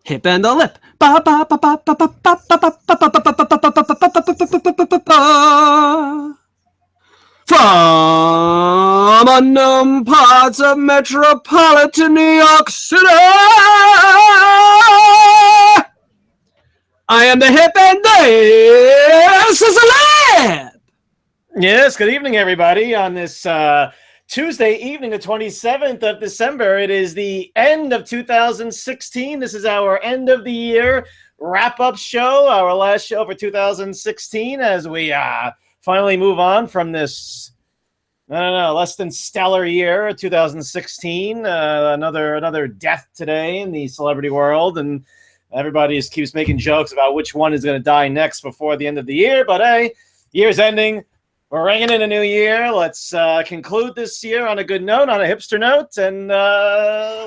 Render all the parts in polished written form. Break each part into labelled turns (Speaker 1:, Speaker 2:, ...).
Speaker 1: Hip and the lip. From unknown parts of metropolitan New York City, I am the hip and this is a lip.
Speaker 2: Yes, good evening, everybody. On this Tuesday evening, the 27th of December, it is the end of 2016. This is our end of the year wrap-up show, our last show for 2016 as we finally move on from this, I don't know, less than stellar year, 2016. Another death today in the celebrity world, and everybody just keeps making jokes about which one is going to die next before the end of the year. But hey, year's ending. We're ringing in a new year. Let's conclude this year on a good note, on a hipster note, and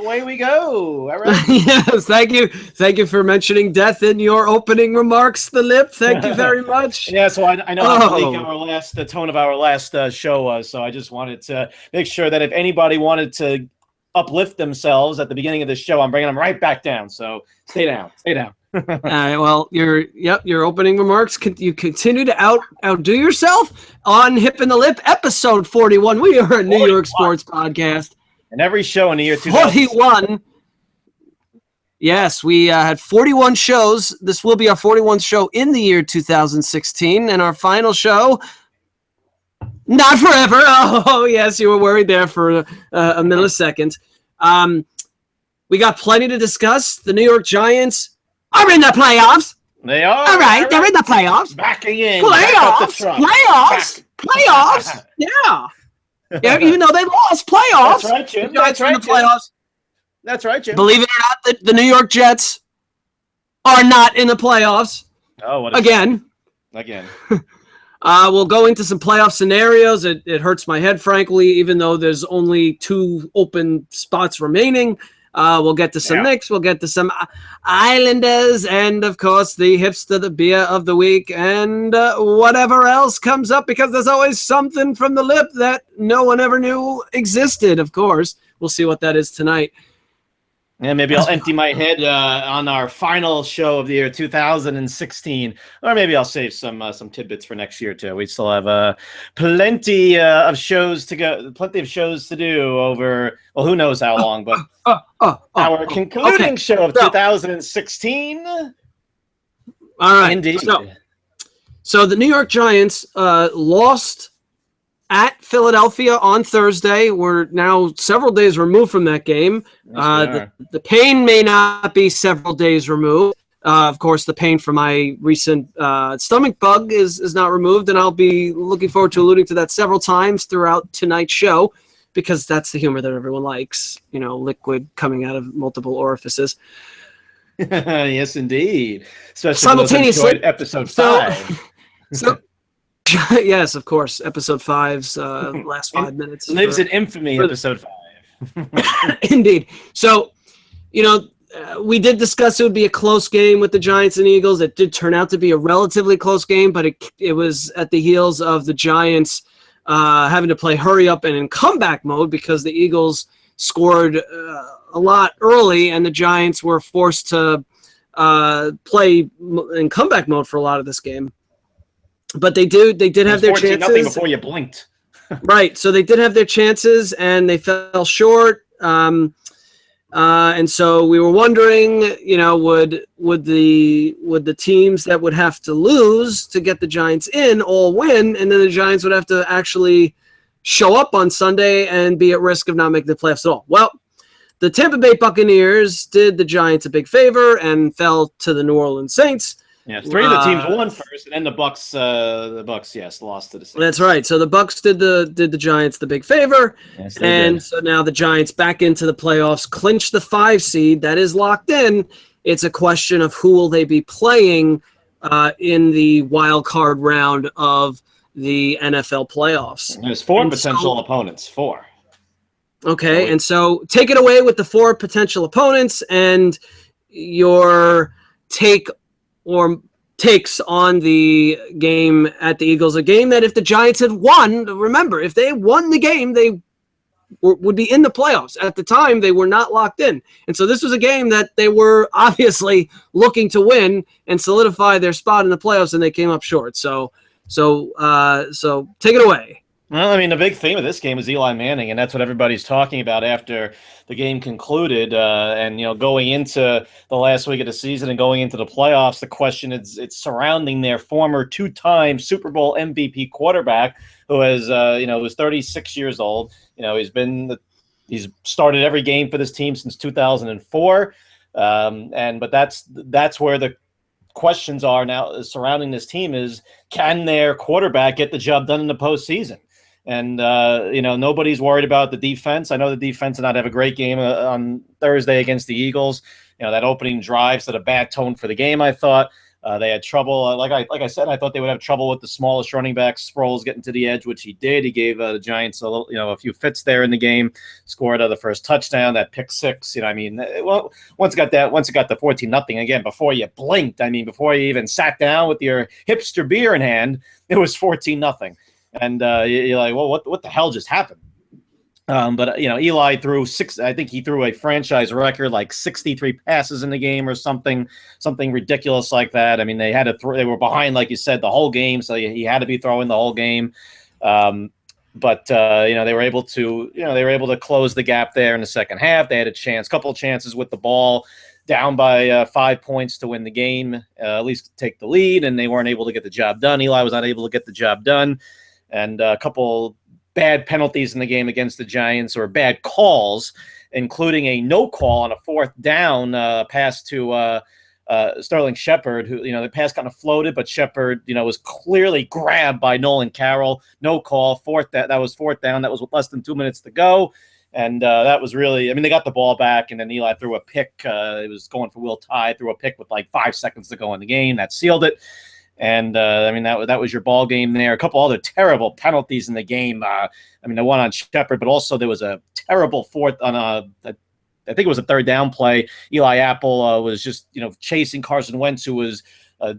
Speaker 2: away we go. All right.
Speaker 1: Yes, thank you. Thank you for mentioning death in your opening remarks, the lip. Thank you very much.
Speaker 2: Yeah, so I know how bleak the tone of our last show was, so I just wanted to make sure that if anybody wanted to uplift themselves at the beginning of the show, I'm bringing them right back down. So stay down.
Speaker 1: All right, well, your opening remarks, you continue to outdo yourself on Hip and the Lip, episode 41. We are a New York sports podcast.
Speaker 2: And every show in the year 2041.
Speaker 1: Yes, we had 41 shows. This will be our 41st show in the year 2016, and our final show, not forever. Oh, yes, you were worried there for a millisecond. We got plenty to discuss. The New York Giants are in the playoffs.
Speaker 2: They are.
Speaker 1: All right, they're in the playoffs.
Speaker 2: Backing in.
Speaker 1: Playoffs. Yeah. Yeah, even though they lost playoffs.
Speaker 2: That's right, Jim.
Speaker 1: That's right,
Speaker 2: playoffs. That's right, Jim.
Speaker 1: Believe it or not, the New York Jets are not in the playoffs.
Speaker 2: Oh, what
Speaker 1: again. We'll go into some playoff scenarios. It hurts my head, frankly, even though there's only 2 open spots remaining. We'll get to some Knicks. We'll get to some Islanders, and of course the hipster, the beer of the week, and whatever else comes up, because there's always something from the lip that no one ever knew existed. Of course, we'll see what that is tonight.
Speaker 2: Yeah, maybe I'll empty my head on our final show of the year 2016, or maybe I'll save some tidbits for next year too. We still have plenty of shows to go, plenty of shows to do over. Well, who knows how long? But our concluding show of 2016. All
Speaker 1: right,
Speaker 2: indeed.
Speaker 1: So the New York Giants lost at Philadelphia on Thursday. We're now several days removed from that game.
Speaker 2: Yes,
Speaker 1: the pain may not be several days removed. Of course, the pain from my recent stomach bug is not removed, and I'll be looking forward to alluding to that several times throughout tonight's show, because that's the humor that everyone likes, liquid coming out of multiple orifices.
Speaker 2: Yes, indeed. Especially
Speaker 1: simultaneously,
Speaker 2: episode 5.
Speaker 1: So yes, of course. Episode 5's last 5 minutes.
Speaker 2: Lives in infamy, episode 5.
Speaker 1: Indeed. So, we did discuss it would be a close game with the Giants and Eagles. It did turn out to be a relatively close game, but it was at the heels of the Giants having to play hurry up and in comeback mode, because the Eagles scored a lot early and the Giants were forced to play in comeback mode for a lot of this game. But they did have their chances.
Speaker 2: Nothing before you blinked.
Speaker 1: Right. So they did have their chances and they fell short. And so we were wondering, would the teams that would have to lose to get the Giants in all win, and then the Giants would have to actually show up on Sunday and be at risk of not making the playoffs at all? Well, the Tampa Bay Buccaneers did the Giants a big favor and fell to the New Orleans Saints.
Speaker 2: Yeah, 3 of the teams won first, and then the Bucks, yes, lost to the Saints.
Speaker 1: That's right. So the Bucks did the Giants the big favor,
Speaker 2: yes,
Speaker 1: and
Speaker 2: did.
Speaker 1: So now the Giants back into the playoffs, clinch the 5 seed. That is locked in. It's a question of who will they be playing in the wild card round of the NFL playoffs.
Speaker 2: There's 4 potential opponents. 4.
Speaker 1: Okay, and so take it away with the 4 potential opponents and your take or takes on the game at the Eagles, a game that if the Giants had won, remember, if they won the game, they would be in the playoffs. At the time, they were not locked in. And so this was a game that they were obviously looking to win and solidify their spot in the playoffs, and they came up short. So take it away.
Speaker 2: Well, I mean, the big theme of this game is Eli Manning, and that's what everybody's talking about after the game concluded. And, going into the last week of the season and going into the playoffs, the question is it's surrounding their former two-time Super Bowl MVP quarterback who has, was 36 years old. He's started every game for this team since 2004. But that's where the questions are now surrounding this team is, can their quarterback get the job done in the postseason? And, nobody's worried about the defense. I know the defense did not have a great game on Thursday against the Eagles. That opening drive set a bad tone for the game, I thought. They had trouble. Like I said, I thought they would have trouble with the smallest running back, Sproles, getting to the edge, which he did. He gave the Giants a few fits there in the game, scored the first touchdown, that pick six. Once it got the 14-0 again, before you blinked, before you even sat down with your hipster beer in hand, it was 14-0. And you're like, well, what the hell just happened? But Eli threw I think he threw a franchise record, like 63 passes in the game or something ridiculous like that. They had to they were behind, like you said, the whole game, so he had to be throwing the whole game. But they were able to close the gap there in the second half. They had a couple of chances with the ball, down by 5 points to win the game, at least take the lead, and they weren't able to get the job done. Eli was not able to get the job done, and a couple bad penalties in the game against the Giants, or bad calls, including a no call on a fourth down pass to Sterling Shepard, who, the pass kind of floated, but Shepard, was clearly grabbed by Nolan Carroll. No call. That was fourth down. That was with less than 2 minutes to go. And that was really, they got the ball back, and then Eli threw a pick. It was going for Will Tye, threw a pick with like 5 seconds to go in the game. That sealed it. And that was your ball game there. A couple other terrible penalties in the game. The one on Shepard, but also there was a terrible fourth on I think it was a third down play. Eli Apple was just chasing Carson Wentz, who was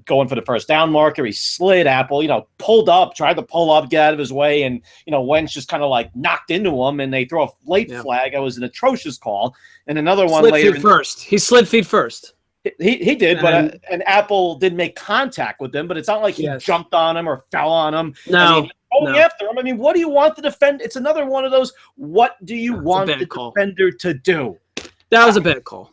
Speaker 2: going for the first down marker. He slid Apple, tried to pull up, get out of his way, and Wentz just kind of like knocked into him, and they throw a late flag. That was an atrocious call. And another one later. He slid feet first. He did, but and Apple did make contact with him, but it's not like he jumped on him or fell on him.
Speaker 1: No.
Speaker 2: After him. What do you want the defender? It's another one of those. What do you want the defender to do?
Speaker 1: That was a bad call.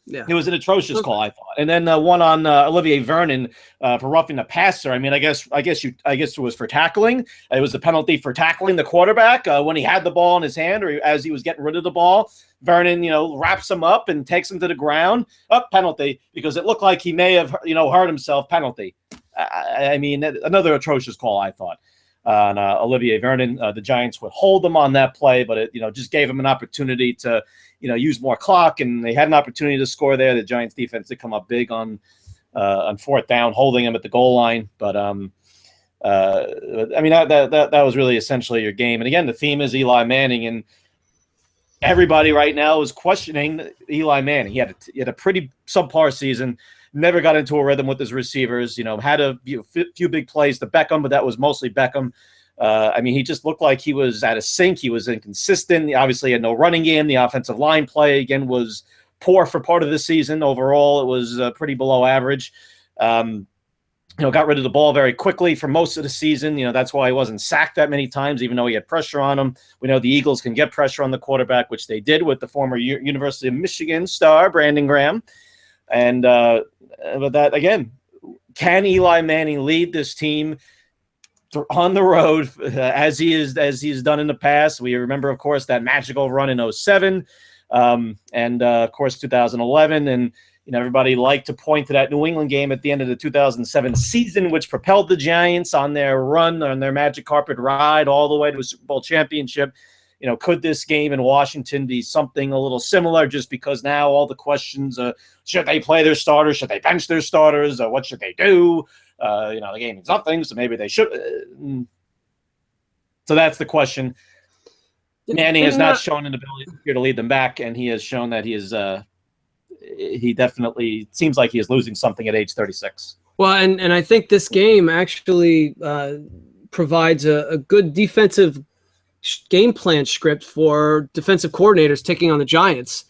Speaker 1: Yeah,
Speaker 2: it was an atrocious call, I thought. And then one on Olivier Vernon for roughing the passer. I guess it was for tackling. It was a penalty for tackling the quarterback when he had the ball in his hand, or as he was getting rid of the ball. Vernon, wraps him up and takes him to the ground. Penalty, because it looked like he may have, hurt himself. Penalty. Another atrocious call, I thought. On Olivier Vernon, the Giants would hold them on that play, but it, just gave him an opportunity to, use more clock, and they had an opportunity to score there. The Giants defense did come up big on fourth down, holding him at the goal line. But that was really essentially your game. And again, the theme is Eli Manning, and everybody right now is questioning Eli Manning. He had a pretty subpar season. Never got into a rhythm with his receivers. Had a few big plays to Beckham, but that was mostly Beckham. He just looked like he was out of sync. He was inconsistent. He obviously had no running game. The offensive line play, again, was poor for part of the season. Overall, it was pretty below average. Got rid of the ball very quickly for most of the season. That's why he wasn't sacked that many times, even though he had pressure on him. We know the Eagles can get pressure on the quarterback, which they did with the former University of Michigan star, Brandon Graham. And but that, again, can Eli Manning lead this team on the road as he's done in the past? We remember, of course, that magical run in 2007 and of course, 2011. And, everybody liked to point to that New England game at the end of the 2007 season, which propelled the Giants on their run, on their magic carpet ride all the way to a Super Bowl championship. Could this game in Washington be something a little similar, just because now all the questions, should they play their starters? Should they bench their starters? What should they do? The game means nothing, so maybe they should. So that's the question. Manning has not shown an ability here to lead them back, and he has shown that he definitely seems like he is losing something at age 36.
Speaker 1: Well, and I think this game actually provides a good defensive game plan script for defensive coordinators taking on the Giants,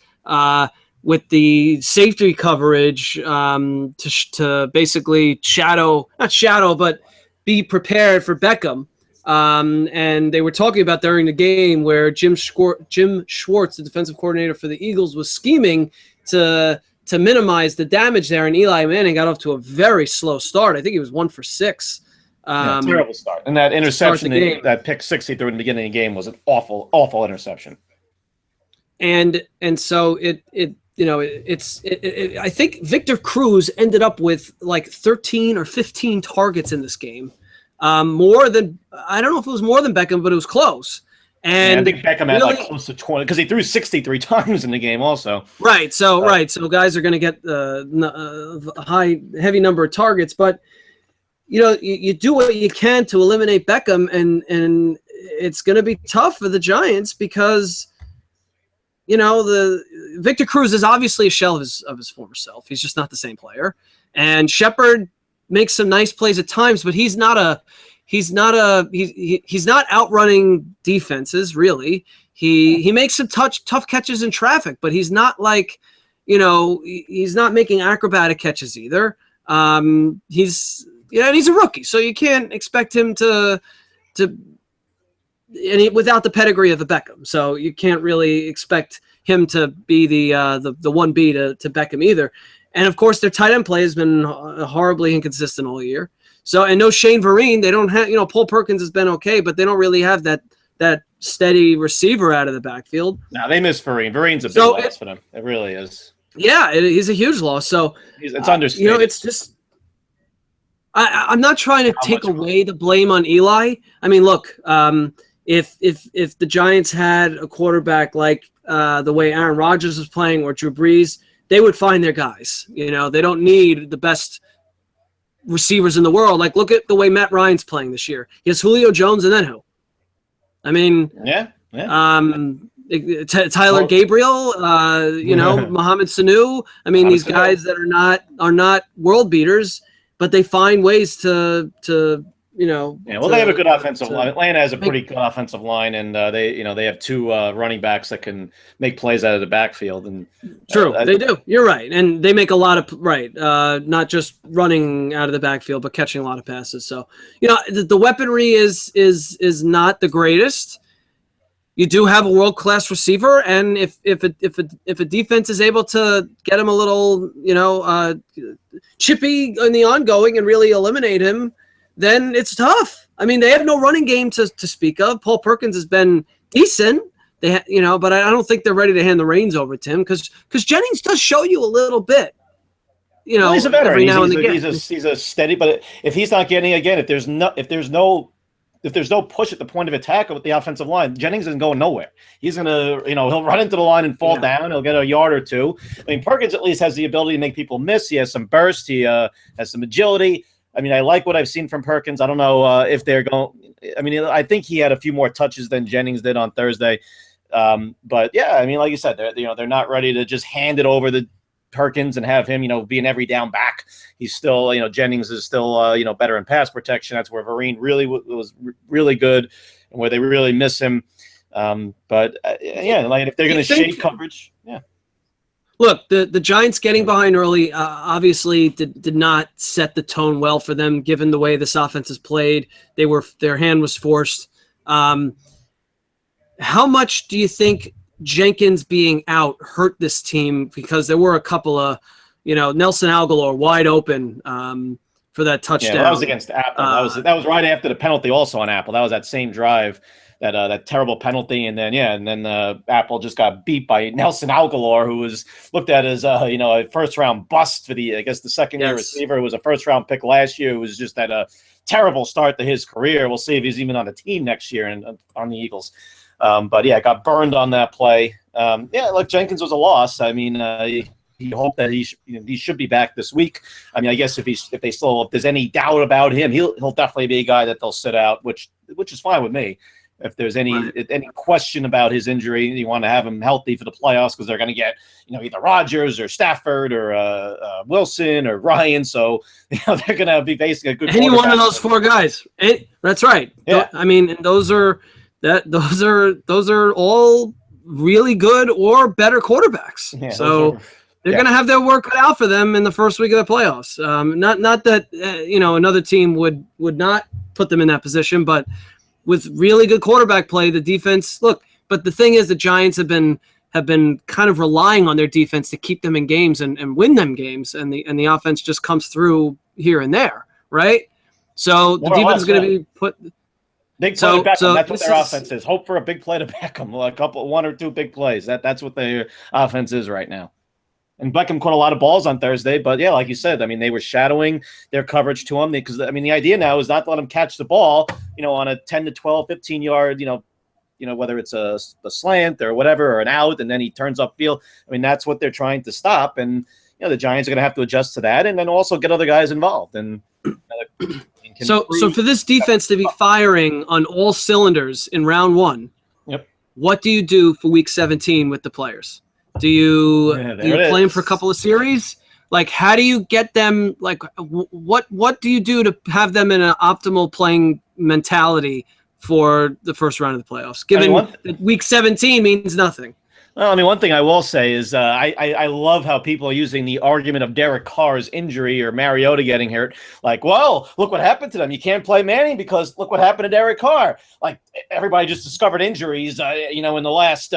Speaker 1: with the safety coverage to basically not shadow, but be prepared for Beckham. And they were talking about during the game where Jim Schwartz, the defensive coordinator for the Eagles, was scheming to minimize the damage there, and Eli Manning got off to a very slow start. I think he was 1 for 6.
Speaker 2: Terrible start. And that interception, that pick 6 he threw in the beginning of the game was an awful, awful interception. And
Speaker 1: so I think Victor Cruz ended up with like 13 or 15 targets in this game. More than, I don't know if it was more than Beckham, but it was close. And
Speaker 2: I think Beckham had like close to 20 because he threw 63 times in the game also.
Speaker 1: Right. So guys are going to get a heavy number of targets, but you do what you can to eliminate Beckham, and it's going to be tough for the Giants because the Victor Cruz is obviously a shell of his former self. He's just not the same player. And Shepard makes some nice plays at times, but he's not outrunning defenses really. He makes some tough catches in traffic, but he's not like, he's not making acrobatic catches either. He's a rookie, so you can't expect him without the pedigree of the Beckham. So you can't really expect him to be the 1B to Beckham either. And of course, their tight end play has been horribly inconsistent all year. So, and no Shane Vereen. They don't have, Paul Perkins has been okay, but they don't really have that steady receiver out of the backfield.
Speaker 2: No, they miss Vereen. Vereen's a big loss for them. It really is.
Speaker 1: Yeah, he's a huge loss. So
Speaker 2: it's understated.
Speaker 1: It's just. I'm not trying to take away the blame on Eli. I mean, look, if the Giants had a quarterback like the way Aaron Rodgers was playing or Drew Brees, they would find their guys. They don't need the best receivers in the world. Like, look at the way Matt Ryan's playing this year. He has Julio Jones and then who? I mean, Tyler Gabriel, Mohamed Sanu. I mean, these guys that are not world beaters, but they find ways to they have a good offensive line.
Speaker 2: Atlanta has a pretty good offensive line, and they have 2 running backs that can make plays out of the backfield. And
Speaker 1: true, they do. You're right, and they make a lot of not just running out of the backfield, but catching a lot of passes. So the weaponry is not the greatest. You do have a world-class receiver, and if a defense is able to get him a little chippy in the ongoing and really eliminate him, then it's tough. I mean, they have no running game to speak of. Paul Perkins has been decent, but I don't think they're ready to hand the reins over to him because Jennings does show you a little bit.
Speaker 2: He's a veteran.
Speaker 1: Every now and again.
Speaker 2: He's a steady, but if he's not getting again, if there's no push at the point of attack with the offensihave line, Jennings isn't going nowhere. He's gonna, he'll run into the line and fall down. He'll get a yard or 2. I mean, Perkins at least has the ability to make people miss. He has some burst. He has some agility. I mean, I like what I've seen from Perkins. I don't know if they're going. I mean, I think he had a few more touches than Jennings did on Thursday. But yeah, I mean, like you said, they're not ready to just hand it over to Perkins and have him, be an every down back. He's still, Jennings is still, better in pass protection. That's where Vereen really was really good, and where they really miss him. But like if they're going to shade coverage, yeah.
Speaker 1: Look, the Giants getting behind early obviously did not set the tone well for them, given the way this offense is played. Their hand was forced. How much do you think Jenkins being out hurt this team? Because there were a couple of, Nelson Aguilar wide open for that touchdown.
Speaker 2: Yeah, that was against Apple. That was right after the penalty also on Apple. That was that same drive. That terrible penalty, and then Apple just got beat by Nelson Aguilar, who was looked at as a first round bust for the second year receiver. It was a first round pick last year. It was just a terrible start to his career. We'll see if he's even on the team next year and on the Eagles. But yeah, got burned on that play. Look, Jenkins was a loss. I mean, you hope that he should be back this week. I mean, I guess if there's any doubt about him, he'll definitely be a guy that they'll sit out, which is fine with me. If there's any question about his injury, you want to have him healthy for the playoffs because they're going to get either Rodgers or Stafford or Wilson or Ryan. So they're going to be facing a good.
Speaker 1: Any one of those 4 guys. That's right.
Speaker 2: Yeah.
Speaker 1: I mean, those are those are all really good or better quarterbacks.
Speaker 2: Yeah,
Speaker 1: so they're going to have their work cut out for them in the first week of the playoffs. Not that another team would not put them in that position, but with really good quarterback play, the defense. Look, but the thing is, the Giants have been kind of relying on their defense to keep them in games and win them games, and the offense just comes through here and there, right? So the defense is going to be put.
Speaker 2: Big play to Beckham. That's what their offense is. Hope for a big play to Beckham, one or two big plays. That's what their offense is right now. And Beckham caught a lot of balls on Thursday, but yeah, like you said, I mean, they were shadowing their coverage to him because I mean, the idea now is not to let him catch the ball, on a 10 to 12, 15 yard, whether it's a slant or whatever, or an out, and then he turns upfield. I mean, that's what they're trying to stop. And, the Giants are going to have to adjust to that and then also get other guys involved. And
Speaker 1: so for this defense to be firing on all cylinders in round one,
Speaker 2: yep.
Speaker 1: What do you do for week 17 with the players? Do you play them for a couple of series? Like, how do you get them? Like, what do you do to have them in an optimal playing mentality for the first round of the playoffs? Given that week 17 means nothing.
Speaker 2: Well, I mean, one thing I will say is I love how people are using the argument of Derek Carr's injury or Mariota getting hurt. Like, well, look what happened to them. You can't play Manning because look what happened to Derek Carr. Like, everybody just discovered injuries, in the last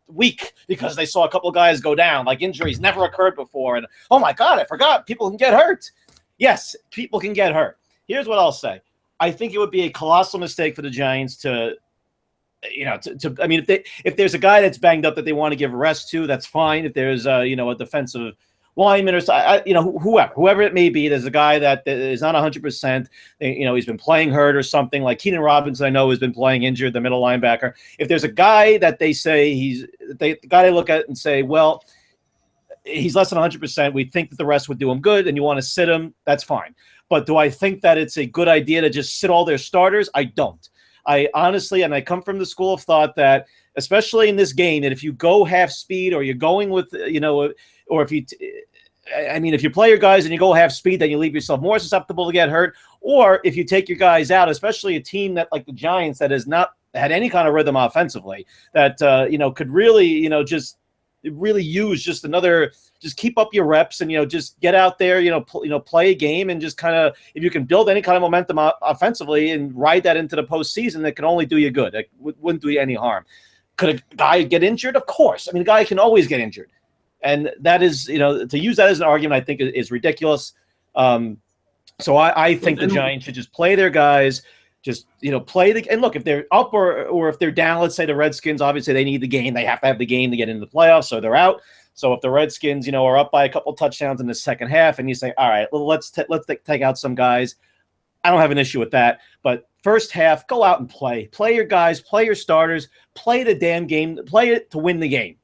Speaker 2: week because they saw a couple of guys go down. Like, injuries never occurred before. And, oh, my God, I forgot. People can get hurt. Yes, people can get hurt. Here's what I'll say. I think it would be a colossal mistake for the Giants to I mean, if there's a guy that's banged up that they want to give a rest to, that's fine. If there's a defensive lineman or whoever it may be, there's a guy that is not 100%. He's been playing hurt or something. Like Keenan Robinson, I know has been playing injured, the middle linebacker. If there's a guy that they say the guy they look at and say, well, he's less than 100%. We think that the rest would do him good, and you want to sit him. That's fine. But do I think that it's a good idea to just sit all their starters? I don't. I honestly, and I come from the school of thought that, especially in this game, that if you go half speed or you're going with, or if you play your guys and you go half speed, then you leave yourself more susceptible to get hurt. Or if you take your guys out, especially a team that like the Giants that has not had any kind of rhythm offensively, that, could really, just really use just keep up your reps and, just get out there, play a game and just kind of, if you can build any kind of momentum offensively and ride that into the postseason, that can only do you good. It wouldn't do you any harm. Could a guy get injured? Of course. I mean, a guy can always get injured. And that is, to use that as an argument, I think is ridiculous. So I think the Giants should just play their guys, just, play and look, if they're up or if they're down, let's say the Redskins, obviously they need the game. They have to have the game to get into the playoffs, so they're out. So if the Redskins, are up by a couple touchdowns in the second half and you say, all right, well, let's take out some guys, I don't have an issue with that. But first half, go out and play your guys, play your starters, play the damn game, play it to win the game.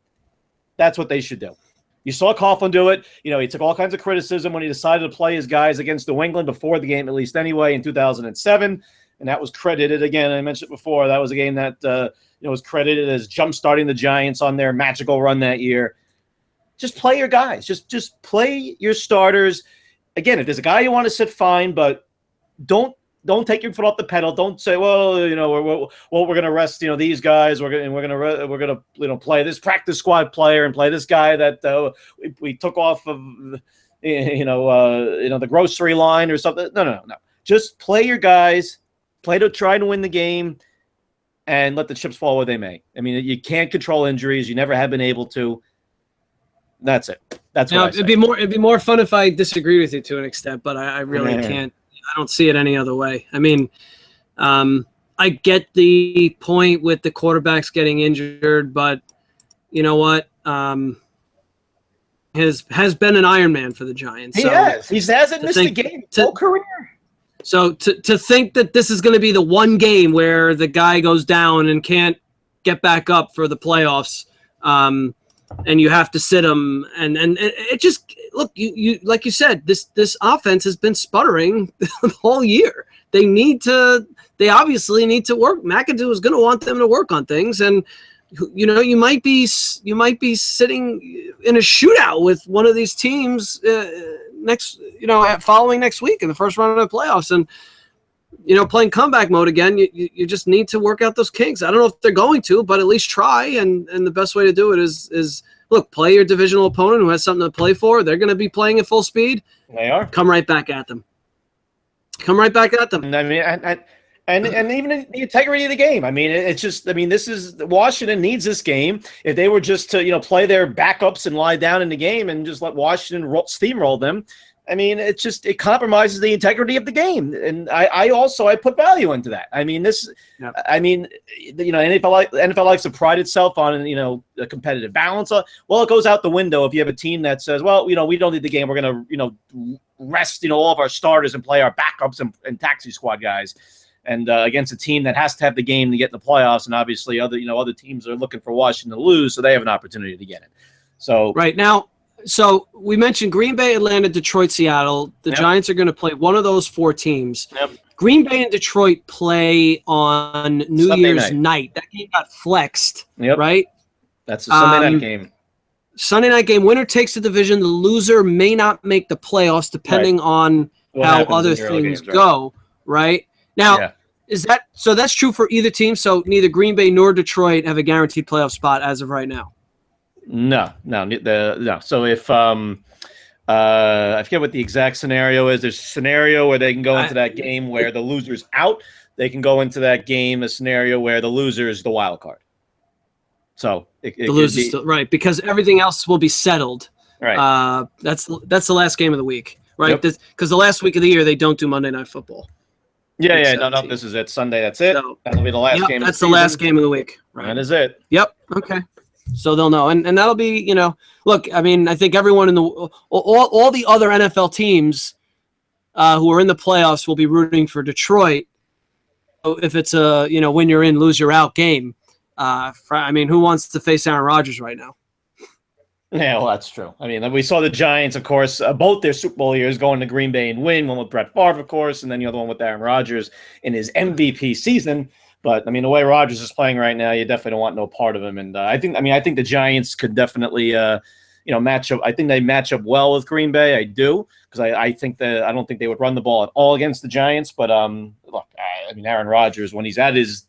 Speaker 2: That's what they should do. You saw Coughlin do it. He took all kinds of criticism when he decided to play his guys against New England before the game, at least anyway, in 2007. And that was credited, again, I mentioned it before, that was a game that was credited as jump-starting the Giants on their magical run that year. Just play your guys. Just play your starters. Again, if there's a guy you want to sit, fine, but don't take your foot off the pedal. Don't say, well, we're going to rest, these guys. We're going to play this practice squad player and play this guy that we took off of the grocery line or something. No. Just play your guys. Play to try to win the game and let the chips fall where they may. I mean, you can't control injuries. You never have been able to. That's it. That's what I say.
Speaker 1: It'd be more fun if I disagree with you to an extent, but I really can't. I don't see it any other way. I mean, I get the point with the quarterbacks getting injured, but you know what? Has been an Iron Man for the Giants.
Speaker 2: He has. He hasn't missed a game his whole career.
Speaker 1: So to think that this is going to be the one game where the guy goes down and can't get back up for the playoffs, and you have to sit him, and it just look, you like you said, this offense has been sputtering the whole year. They obviously need to work. McAdoo is going to want them to work on things, and you might be sitting in a shootout with one of these teams following next week in the first round of the playoffs. And playing comeback mode again, you just need to work out those kinks. I don't know if they're going to, but at least try. And the best way to do it is look, play your divisional opponent who has something to play for. They're going to be playing at full speed.
Speaker 2: They are.
Speaker 1: Come right back at them. Come right back at them.
Speaker 2: And I mean, and even the integrity of the game. I mean, it's just. I mean, this is Washington needs this game. If they were just to play their backups and lie down in the game and just let Washington steamroll them, I mean, it compromises the integrity of the game, and I put value into that. I mean,
Speaker 1: Yep.
Speaker 2: I mean, NFL likes to pride itself on a competitive balance. Well, it goes out the window if you have a team that says, well, we don't need the game. We're gonna rest all of our starters and play our backups and taxi squad guys, and against a team that has to have the game to get in the playoffs, and obviously other teams are looking for Washington to lose, so they have an opportunity to get it. So
Speaker 1: right now. So we mentioned Green Bay, Atlanta, Detroit, Seattle. The Giants are going to play one of those 4 teams.
Speaker 2: Yep.
Speaker 1: Green Bay and Detroit play on New Year's night. That game got flexed, right?
Speaker 2: That's a Sunday night game.
Speaker 1: Sunday night game. Winner takes the division. The loser may not make the playoffs, depending on how other things go, right? Now, is that so? That's true for either team. So neither Green Bay nor Detroit have a guaranteed playoff spot as of right now.
Speaker 2: No. So if I forget what the exact scenario is. There's a scenario where they can go into that game where the loser's out. They can go into that game a scenario where the loser is the wild card. So the loser's still
Speaker 1: right, because everything else will be settled.
Speaker 2: Right.
Speaker 1: That's the last game of the week, right? Because the last week of the year they don't do Monday Night Football.
Speaker 2: Yeah. No. This is it. Sunday. That's it. So, that'll be the last game.
Speaker 1: That's the last game of the week. Right.
Speaker 2: That is it.
Speaker 1: Yep. Okay. So they'll know, and that'll be look. I mean, I think everyone in all the other NFL teams who are in the playoffs will be rooting for Detroit. If it's a win you're in, lose you're out game. I mean, who wants to face Aaron Rodgers right now?
Speaker 2: Yeah, well, that's true. I mean, we saw the Giants, of course, both their Super Bowl years going to Green Bay and win. One with Brett Favre, of course, and then the other one with Aaron Rodgers in his MVP season. But I mean, the way Rodgers is playing right now, you definitely don't want no part of him. And I think the Giants could definitely, match up. I think they match up well with Green Bay. I do, because I don't think they would run the ball at all against the Giants. But look, I mean, Aaron Rodgers, when he's at his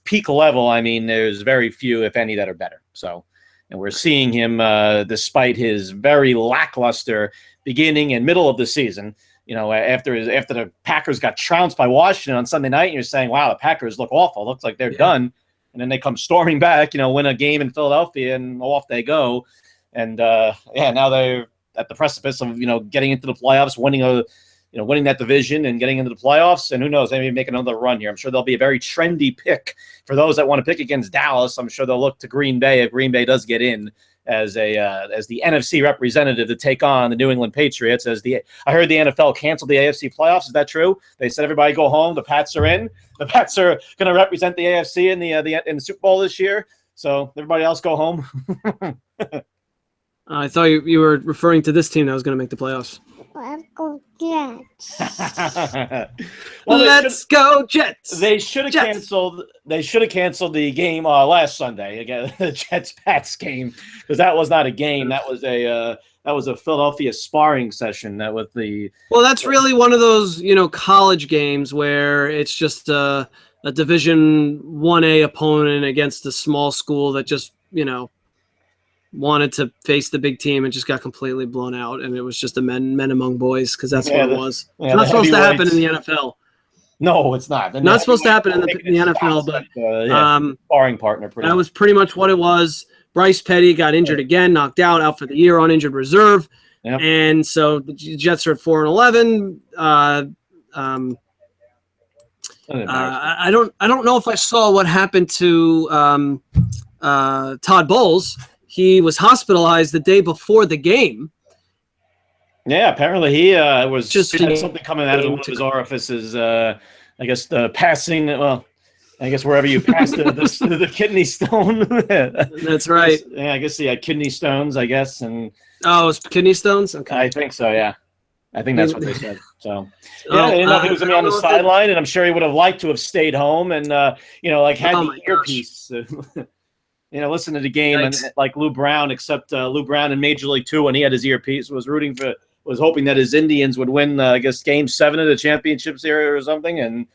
Speaker 2: peak level, I mean, there's very few, if any, that are better. So, and we're seeing him despite his very lackluster beginning and middle of the season. After the Packers got trounced by Washington on Sunday night, and you're saying, wow, the Packers look awful. Looks like they're done. And then they come storming back, win a game in Philadelphia, and off they go. And, now they're at the precipice of, getting into the playoffs, winning that division and getting into the playoffs. And who knows, maybe make another run here. I'm sure there'll be a very trendy pick for those that want to pick against Dallas. I'm sure they'll look to Green Bay if Green Bay does get in as the NFC representative to take on the New England Patriots. I heard the NFL canceled the AFC playoffs. Is that true? They said everybody go home. The Pats are in. The Pats are going to represent the AFC in the Super Bowl this year. So everybody else go home.
Speaker 1: I thought you were referring to this team that was going to make the playoffs.
Speaker 3: Let's go Jets.
Speaker 2: Well,
Speaker 1: let's go Jets.
Speaker 2: They should have canceled. They should have canceled the game last Sunday again, the Jets-Pats game, because that was not a game. That was a Philadelphia sparring session.
Speaker 1: Well, that's really one of those college games where it's just a Division 1A opponent against a small school that just wanted to face the big team and just got completely blown out, and it was just a men among boys, because that's what it was. It's not supposed to happen in the NFL.
Speaker 2: No, it's not.
Speaker 1: Not supposed to happen in the NFL, but
Speaker 2: sparring partner.
Speaker 1: That was pretty much what it was. Bryce Petty got injured again, knocked out for the year on injured reserve, and so the Jets are at 4-11. I don't know if I saw what happened to Todd Bowles. He was hospitalized the day before the game.
Speaker 2: Yeah, apparently he was just had something coming out of one of his orifices. I guess the passing. Well, I guess wherever you pass the kidney stone.
Speaker 1: That's right.
Speaker 2: I guess he had kidney stones. I guess it
Speaker 1: was kidney stones. Okay,
Speaker 2: I think so. Yeah, I think that's what they said. So I didn't know if he was going to be on the sideline, and I'm sure he would have liked to have stayed home and had the earpiece. Listen to the game and like Lou Brown, except Lou Brown in Major League 2 when he had his earpiece was rooting for was hoping that his Indians would win, I guess, Game 7 of the championship series or something, and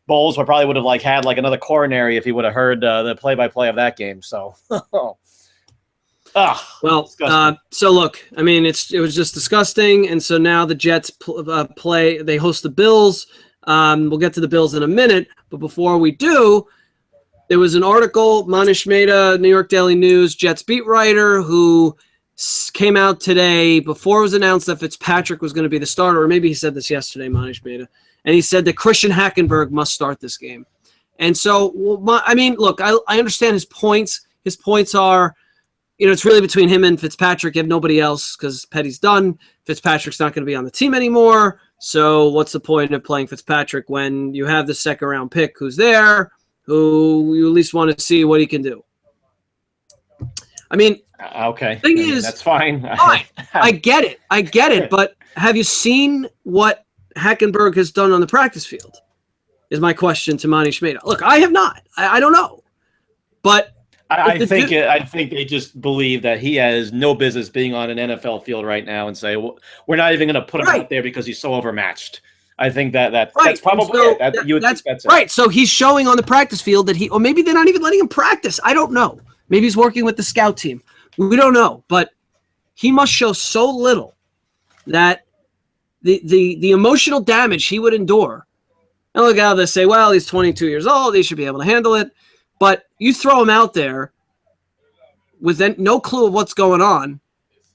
Speaker 2: Bowles probably would have had another coronary if he would have heard the play-by-play of that game. So,
Speaker 1: so look, I mean, it was just disgusting, and so now the Jets play. They host the Bills. We'll get to the Bills in a minute, but before we do, there was an article, Manish Mehta, New York Daily News, Jets beat writer, who came out today before it was announced that Fitzpatrick was going to be the starter, or maybe he said this yesterday, Manish Mehta, and he said that Christian Hackenberg must start this game. And so, look, I understand his points. His points are, it's really between him and Fitzpatrick. You have nobody else because Petty's done. Fitzpatrick's not going to be on the team anymore. So what's the point of playing Fitzpatrick when you have the second-round pick who's there, who you at least want to see what he can do? I mean,
Speaker 2: okay.
Speaker 1: Thing is,
Speaker 2: that's fine.
Speaker 1: Fine. I get it. But have you seen what Hackenberg has done on the practice field? Is my question to Manish Mehta. Look, I have not. I don't know, but
Speaker 2: I think they just believe that he has no business being on an NFL field right now, and say, well, we're not even going to put him out there because he's so overmatched. I think that's probably it. That's
Speaker 1: right.
Speaker 2: It.
Speaker 1: So he's showing on the practice field that or maybe they're not even letting him practice. I don't know. Maybe he's working with the scout team. We don't know, but he must show so little that the emotional damage he would endure. And look how they say, well, he's 22 years old. He should be able to handle it. But you throw him out there with no clue of what's going on.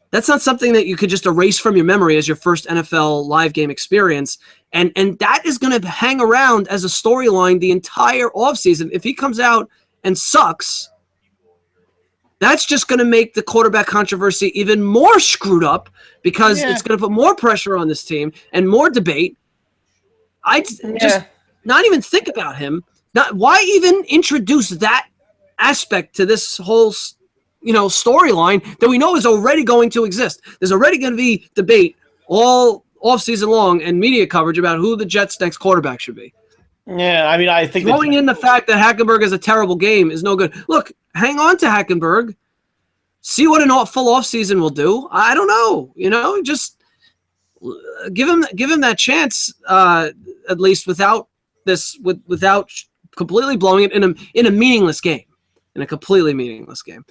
Speaker 1: That's not something that you could just erase from your memory as your first NFL live game experience. And that is going to hang around as a storyline the entire offseason. If he comes out and sucks, that's just going to make the quarterback controversy even more screwed up because it's going to put more pressure on this team and more debate. Just not even think about him. Why even introduce that aspect to this whole, storyline that we know is already going to exist? There's already going to be debate all offseason long and media coverage about who the Jets' next quarterback should be.
Speaker 2: Yeah, I mean, I think
Speaker 1: throwing in the fact that Hackenberg is a terrible game is no good. Look, hang on to Hackenberg. See what a full offseason will do. I don't know. Just give him that chance at least without completely blowing it in a meaningless game, in a completely meaningless game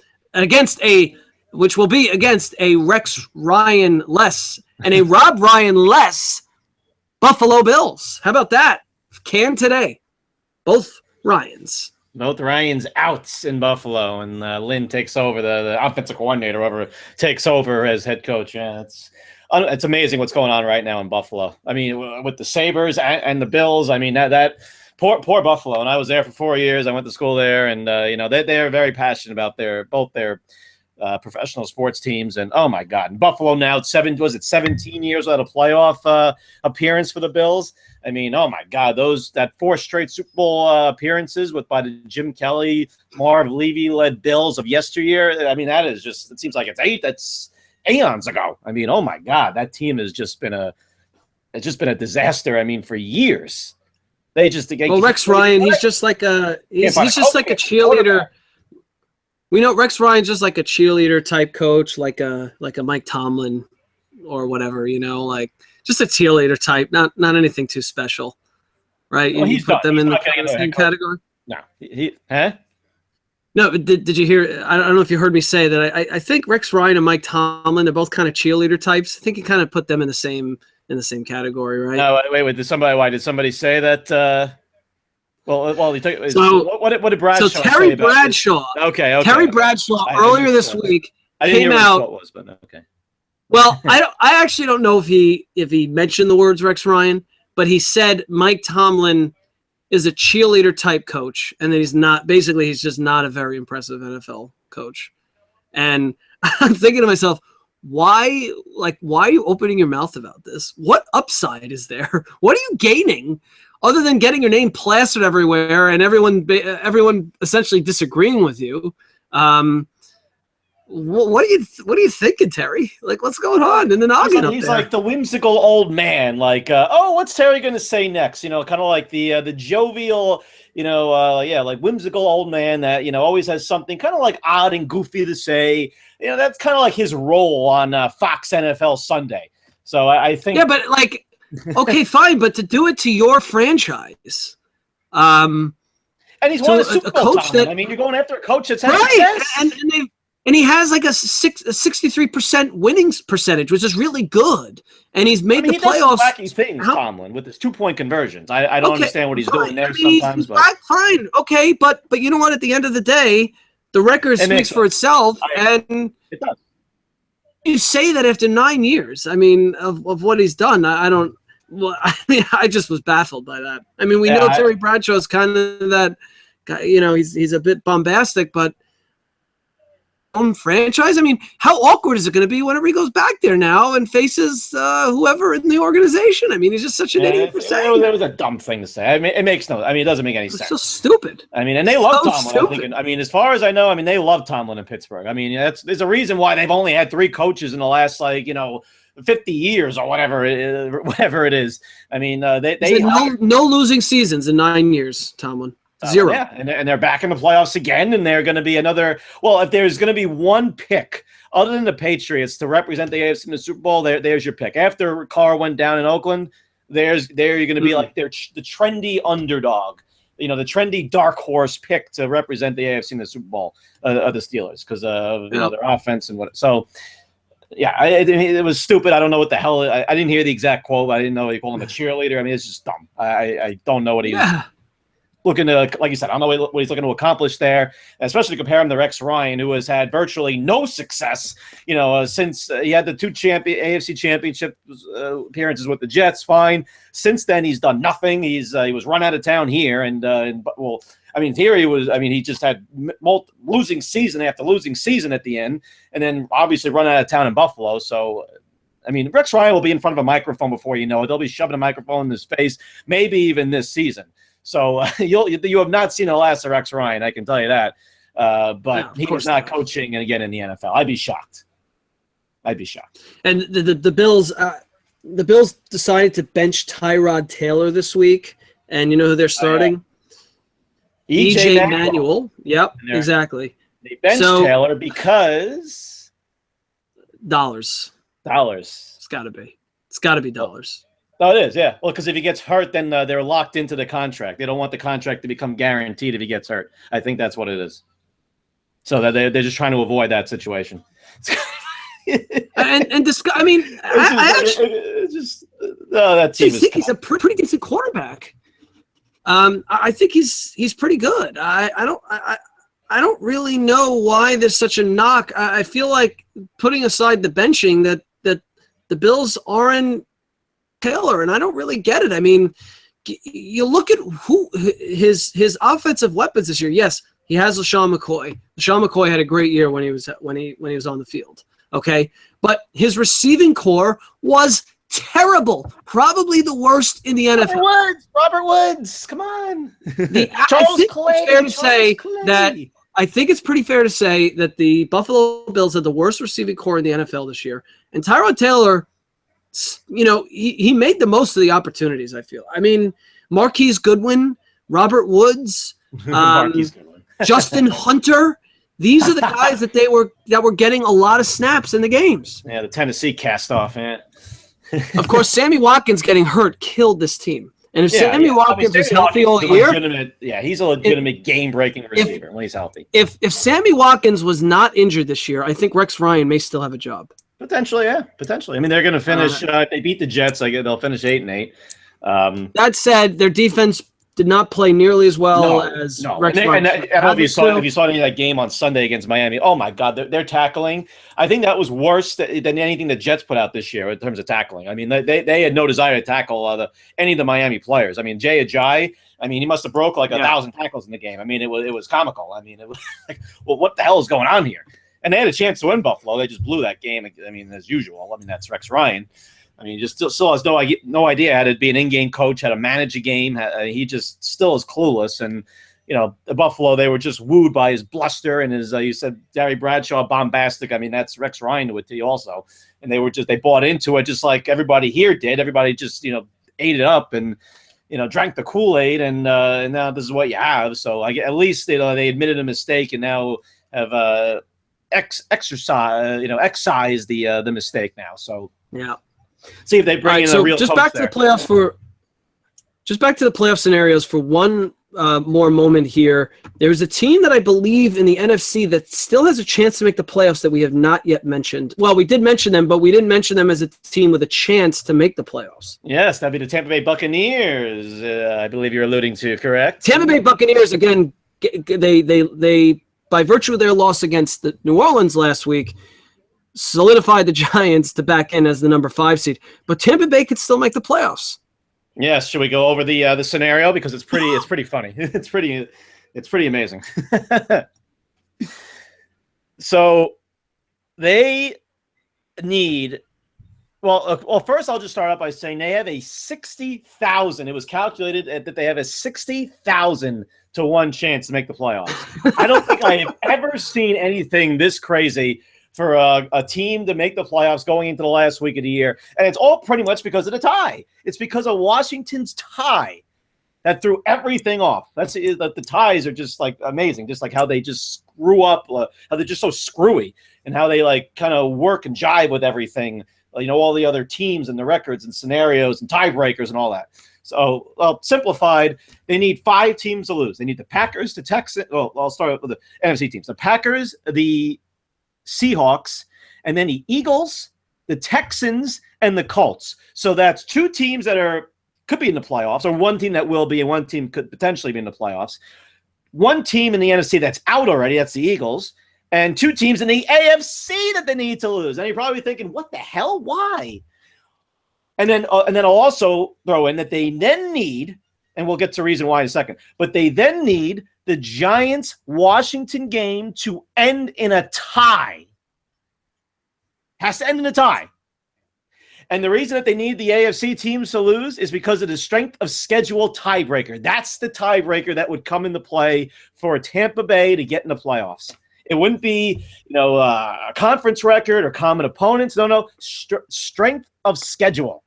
Speaker 1: which will be against a Rex Ryan less and a Rob Ryan less Buffalo Bills. How about that? Can today. Both Ryans
Speaker 2: out in Buffalo, and Lynn takes over, the offensive coordinator, whoever takes over as head coach. Yeah, it's amazing what's going on right now in Buffalo. I mean, with the Sabres and the Bills, I mean, that poor Buffalo. And I was there for 4 years. I went to school there, and they are very passionate about both their professional sports teams. And oh my God, in Buffalo now, 17 years without a playoff appearance for the Bills. I mean, oh my God, that 4 straight Super Bowl appearances by the Jim Kelly, Marv Levy-led Bills of yesteryear. I mean, it seems like that's eons ago. I mean, oh my God, that team has just been a disaster. I mean, for years.
Speaker 1: Rex Ryan, he's just like a cheerleader. We know Rex Ryan's just like a cheerleader type coach, like a Mike Tomlin or whatever, just a cheerleader type, not anything too special, right?
Speaker 2: Well,
Speaker 1: you put them in the same category.
Speaker 2: No,
Speaker 1: No, did you hear? I don't know if you heard me say that. I think Rex Ryan and Mike Tomlin, they're both kind of cheerleader types. I think you kind of put them in the same category, right?
Speaker 2: No, wait. Did somebody say that? What did Bradshaw say? So
Speaker 1: Terry Bradshaw.
Speaker 2: Okay.
Speaker 1: Terry Bradshaw earlier this week came out.
Speaker 2: What was, but okay.
Speaker 1: Well, I actually don't know if he mentioned the words Rex Ryan, but he said Mike Tomlin is a cheerleader type coach, and that he's just not a very impressive NFL coach. And I'm thinking to myself, why are you opening your mouth about this? What upside is there? What are you gaining other than getting your name plastered everywhere and everyone essentially disagreeing with you? What are you thinking, Terry? What's going on in the noggin?
Speaker 2: He's like the whimsical old man. What's Terry going to say next? Kind of like the jovial, like whimsical old man that always has something kind of like odd and goofy to say. That's kind of like his role on Fox NFL Sunday. So I think.
Speaker 1: Yeah, but like, okay, fine, but to do it to your franchise,
Speaker 2: And he's won a Super Bowl,
Speaker 1: coach
Speaker 2: Tomlin.
Speaker 1: that,
Speaker 2: I mean, you're going after a coach that's had
Speaker 1: right,
Speaker 2: success.
Speaker 1: and he has like a 63% winning percentage, which is really good. And he's made the
Speaker 2: he
Speaker 1: playoffs.
Speaker 2: Does some wacky things, Tomlin, with his 2-point conversions. I don't understand what he's doing there sometimes. But
Speaker 1: fine, okay, but you know what? At the end of the day, the record speaks for itself, and
Speaker 2: it does.
Speaker 1: You say that after 9 years. I mean, of what he's done, I don't. Well, I mean, I just was baffled by that. I mean, we know Terry Bradshaw's kind of that guy. You know, he's a bit bombastic, but own franchise. I mean, how awkward is it going to be whenever he goes back there now and faces whoever in the organization? I mean, he's just such an idiot for saying
Speaker 2: that. It was a dumb thing to say. I mean, it makes no. I mean, it doesn't make any sense.
Speaker 1: It's so stupid.
Speaker 2: I mean, and they love Tomlin. I mean, as far as I know, I mean, they love Tomlin in Pittsburgh. I mean, there's a reason why they've only had 3 coaches in the last 50 years or whatever it is. I mean, they
Speaker 1: no losing seasons in 9 years, Tomlin. 0.
Speaker 2: Yeah, and they're back in the playoffs again, and they're going to be another. Well, if there's going to be one pick other than the Patriots to represent the AFC in the Super Bowl, there's your pick. After Carr went down in Oakland, you're going to be like the trendy underdog, the trendy dark horse pick to represent the AFC in the Super Bowl of the Steelers because of their offense and what. So. Yeah, it was stupid. I don't know what the hell. I didn't hear the exact quote. I didn't know he called him a cheerleader. I mean, it's just dumb. I don't know what he's looking to. Like you said, I don't know what he's looking to accomplish there. Especially to compare him to Rex Ryan, who has had virtually no success. Since he had the 2 AFC Championship appearances with the Jets. Fine. Since then, he's done nothing. He was run out of town here, I mean, here he was. I mean, he just had losing season after losing season at the end, and then obviously run out of town in Buffalo. So, I mean, Rex Ryan will be in front of a microphone before you know it. They'll be shoving a microphone in his face, maybe even this season. So you have not seen the last of Rex Ryan, I can tell you that. But he's not coaching again in the NFL. I'd be shocked. And
Speaker 1: the Bills decided to bench Tyrod Taylor this week, and you know who they're starting? EJ Manuel. Yep, exactly.
Speaker 2: They benched Taylor because
Speaker 1: dollars. It's got to be dollars.
Speaker 2: Oh, it is, yeah. Well, because if he gets hurt, then they're locked into the contract. They don't want the contract to become guaranteed if he gets hurt. I think that's what it is. So that they're just trying to avoid that situation.
Speaker 1: I mean, that team is. I think he's a pretty decent quarterback. I think he's pretty good. I don't really know why there's such a knock. I feel like putting aside the benching that the Bills aren't Taylor, and I don't really get it. I mean, you look at who his offensive weapons this year. Yes, he has LaShawn McCoy. LaShawn McCoy had a great year when he was on the field. Okay, but his receiving core was terrible, probably the worst in the NFL.
Speaker 2: Robert Woods, come on.
Speaker 1: I think it's pretty fair to say that the Buffalo Bills had the worst receiving core in the NFL this year, and Tyrod Taylor, he made the most of the opportunities. I feel. I mean, Marquise Goodwin, Robert Woods, Justin Hunter. These are the guys that were getting a lot of snaps in the games.
Speaker 2: Yeah, the Tennessee cast-off, man.
Speaker 1: Of course, Sammy Watkins getting hurt killed this team. And if Sammy Watkins was healthy all year,
Speaker 2: he's a legitimate game-breaking receiver when he's healthy.
Speaker 1: If Sammy Watkins was not injured this year, I think Rex Ryan may still have a job.
Speaker 2: Potentially, yeah, potentially. I mean, they're going to finish. If they beat the Jets, they'll finish 8-8.
Speaker 1: That said, their defense did not play nearly as well as Rex Ryan.
Speaker 2: If you saw any of that game on Sunday against Miami, oh my God, their tackling. I think that was worse than anything the Jets put out this year in terms of tackling. I mean, they had no desire to tackle any of the Miami players. I mean, Jay Ajayi, he must have broke like 1,000 tackles in the game. I mean, it was comical. I mean, it was like, well, what the hell is going on here? And they had a chance to win Buffalo. They just blew that game. I mean, as usual. I mean, that's Rex Ryan. I mean, he just still has no idea how to be an in-game coach, how to manage a game. He just still is clueless. And, the Buffalo, they were just wooed by his bluster and his, you said, Terry Bradshaw, bombastic. I mean, that's Rex Ryan to you also. And they bought into it just like everybody here did. Everybody just, ate it up and, drank the Kool-Aid. And now this is what you have. So at least, they admitted a mistake and now have excised the mistake now. So,
Speaker 1: yeah.
Speaker 2: See if they bring in a real
Speaker 1: just
Speaker 2: coach
Speaker 1: back
Speaker 2: there.
Speaker 1: to the playoffs just back to the playoff scenarios for one more moment here. There's a team that I believe in the NFC that still has a chance to make the playoffs that we have not yet mentioned. Well, we did mention them, but we didn't mention them as a team with a chance to make the playoffs.
Speaker 2: Yes, that'd be the Tampa Bay Buccaneers. I believe you're alluding to, correct?
Speaker 1: Tampa Bay Buccaneers, again, they by virtue of their loss against the New Orleans last week, solidified the Giants to back in as the number 5 seed. But Tampa Bay could still make the playoffs.
Speaker 2: Yes, should we go over the scenario because it's pretty funny. It's pretty amazing. So they need well, first I'll just start out by saying they have a 60,000. It was calculated that they have a 60,000 to 1 chance to make the playoffs. I don't think I have ever seen anything this crazy for a team to make the playoffs going into the last week of the year. And it's all pretty much because of the tie. It's because of Washington's tie that threw everything off. The ties are just like amazing, just like how they just screw up, how they're just so screwy, and how they like kind of work and jive with everything, all the other teams and the records and scenarios and tiebreakers and all that. So, simplified, they need 5 teams to lose. They need the Packers, the Texans. Well, I'll start with the NFC teams. The Packers, the Seahawks, and then the Eagles, the Texans, and the Colts. So that's 2 teams that could be in the playoffs, or 1 team that will be, and 1 team could potentially be in the playoffs. 1 team in the NFC that's out already, that's the Eagles, and 2 teams in the AFC that they need to lose. And you're probably thinking, what the hell? Why? And then I'll also throw in that they then need, and we'll get to the reason why in a second, but they then need the Giants-Washington game to end in a tie. Has to end in a tie. And the reason that they need the AFC teams to lose is because of the strength of schedule tiebreaker. That's the tiebreaker that would come into play for Tampa Bay to get in the playoffs. It wouldn't be, a conference record or common opponents. No. Strength of schedule.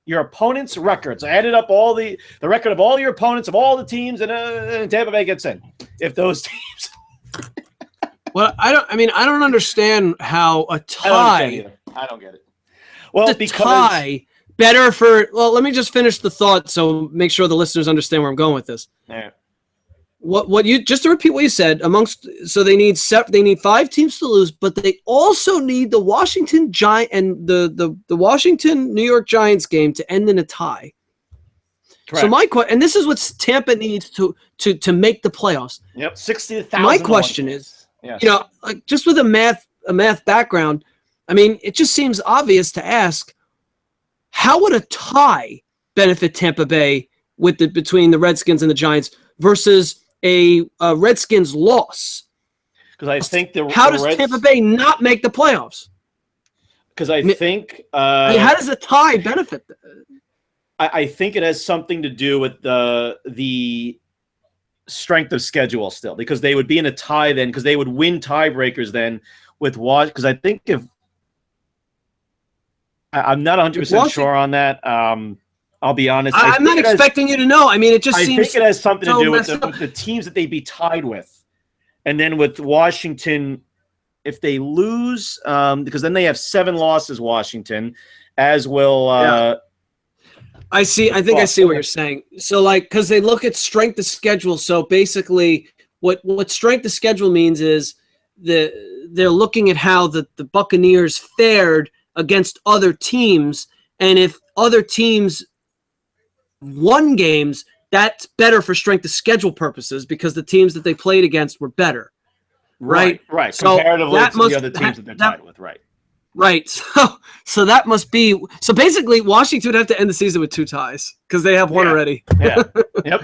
Speaker 2: Your opponent's records. I added up all the record of all your opponents of all the teams, and Tampa Bay gets in. If those teams.
Speaker 1: Well, I don't understand how a tie.
Speaker 2: I don't get it. Well,
Speaker 1: because tie better for. Well, let me just finish the thought so make sure the listeners understand where I'm going with this.
Speaker 2: Yeah.
Speaker 1: What you just to repeat what you said so they need 5 teams to lose, but they also need the Washington Giant and the Washington New York Giants game to end in a tie. Correct. So my question, and this is what Tampa needs to make the playoffs.
Speaker 2: Yep, 60,000.
Speaker 1: My question is,
Speaker 2: yes.
Speaker 1: Just with a math background, I mean, it just seems obvious to ask, how would a tie benefit Tampa Bay between the Redskins and the Giants versus a Redskins loss?
Speaker 2: Because I think
Speaker 1: how does Tampa Bay not make the playoffs?
Speaker 2: Because I think
Speaker 1: how does a tie benefit?
Speaker 2: I think it has something to do with the strength of schedule still, because they would be in a tie then, because they would win tiebreakers then with what? Because I think I'm not 100% sure on that. I'll be honest.
Speaker 1: I'm not expecting you to know. I mean, it just seems.
Speaker 2: I think it has something to do with the teams that they'd be tied with. And then with Washington, if they lose, because then they have 7 losses, Washington, as will.
Speaker 1: I see. I think I see what you're saying. So, because they look at strength of schedule. So basically, what strength of schedule means is they're looking at how the Buccaneers fared against other teams, and if other teams won games, that's better for strength of schedule purposes because the teams that they played against were better. Right.
Speaker 2: So comparatively to the other teams that they're tied with.
Speaker 1: Right. So that must be. So basically, Washington would have to end the season with 2 ties because they have one already.
Speaker 2: Yeah. Yep.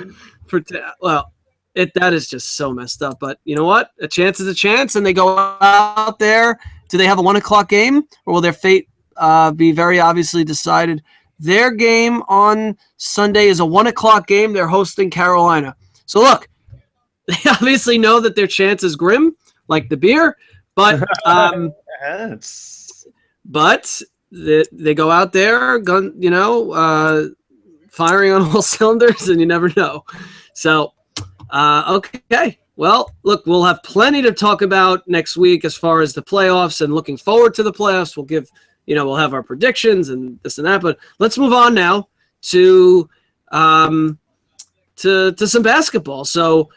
Speaker 1: That is just so messed up. But you know what? A chance is a chance, and they go out there. Do they have a 1:00 game, or will their fate be very obviously decided? Their game on Sunday is a 1:00 game. They're hosting Carolina. So look, they obviously know that their chance is grim, like the beer. But they go out there, firing on all cylinders, and you never know. So, okay. Well, look, we'll have plenty to talk about next week as far as the playoffs and looking forward to the playoffs. We'll give we'll have our predictions and this and that. But let's move on now to some basketball. So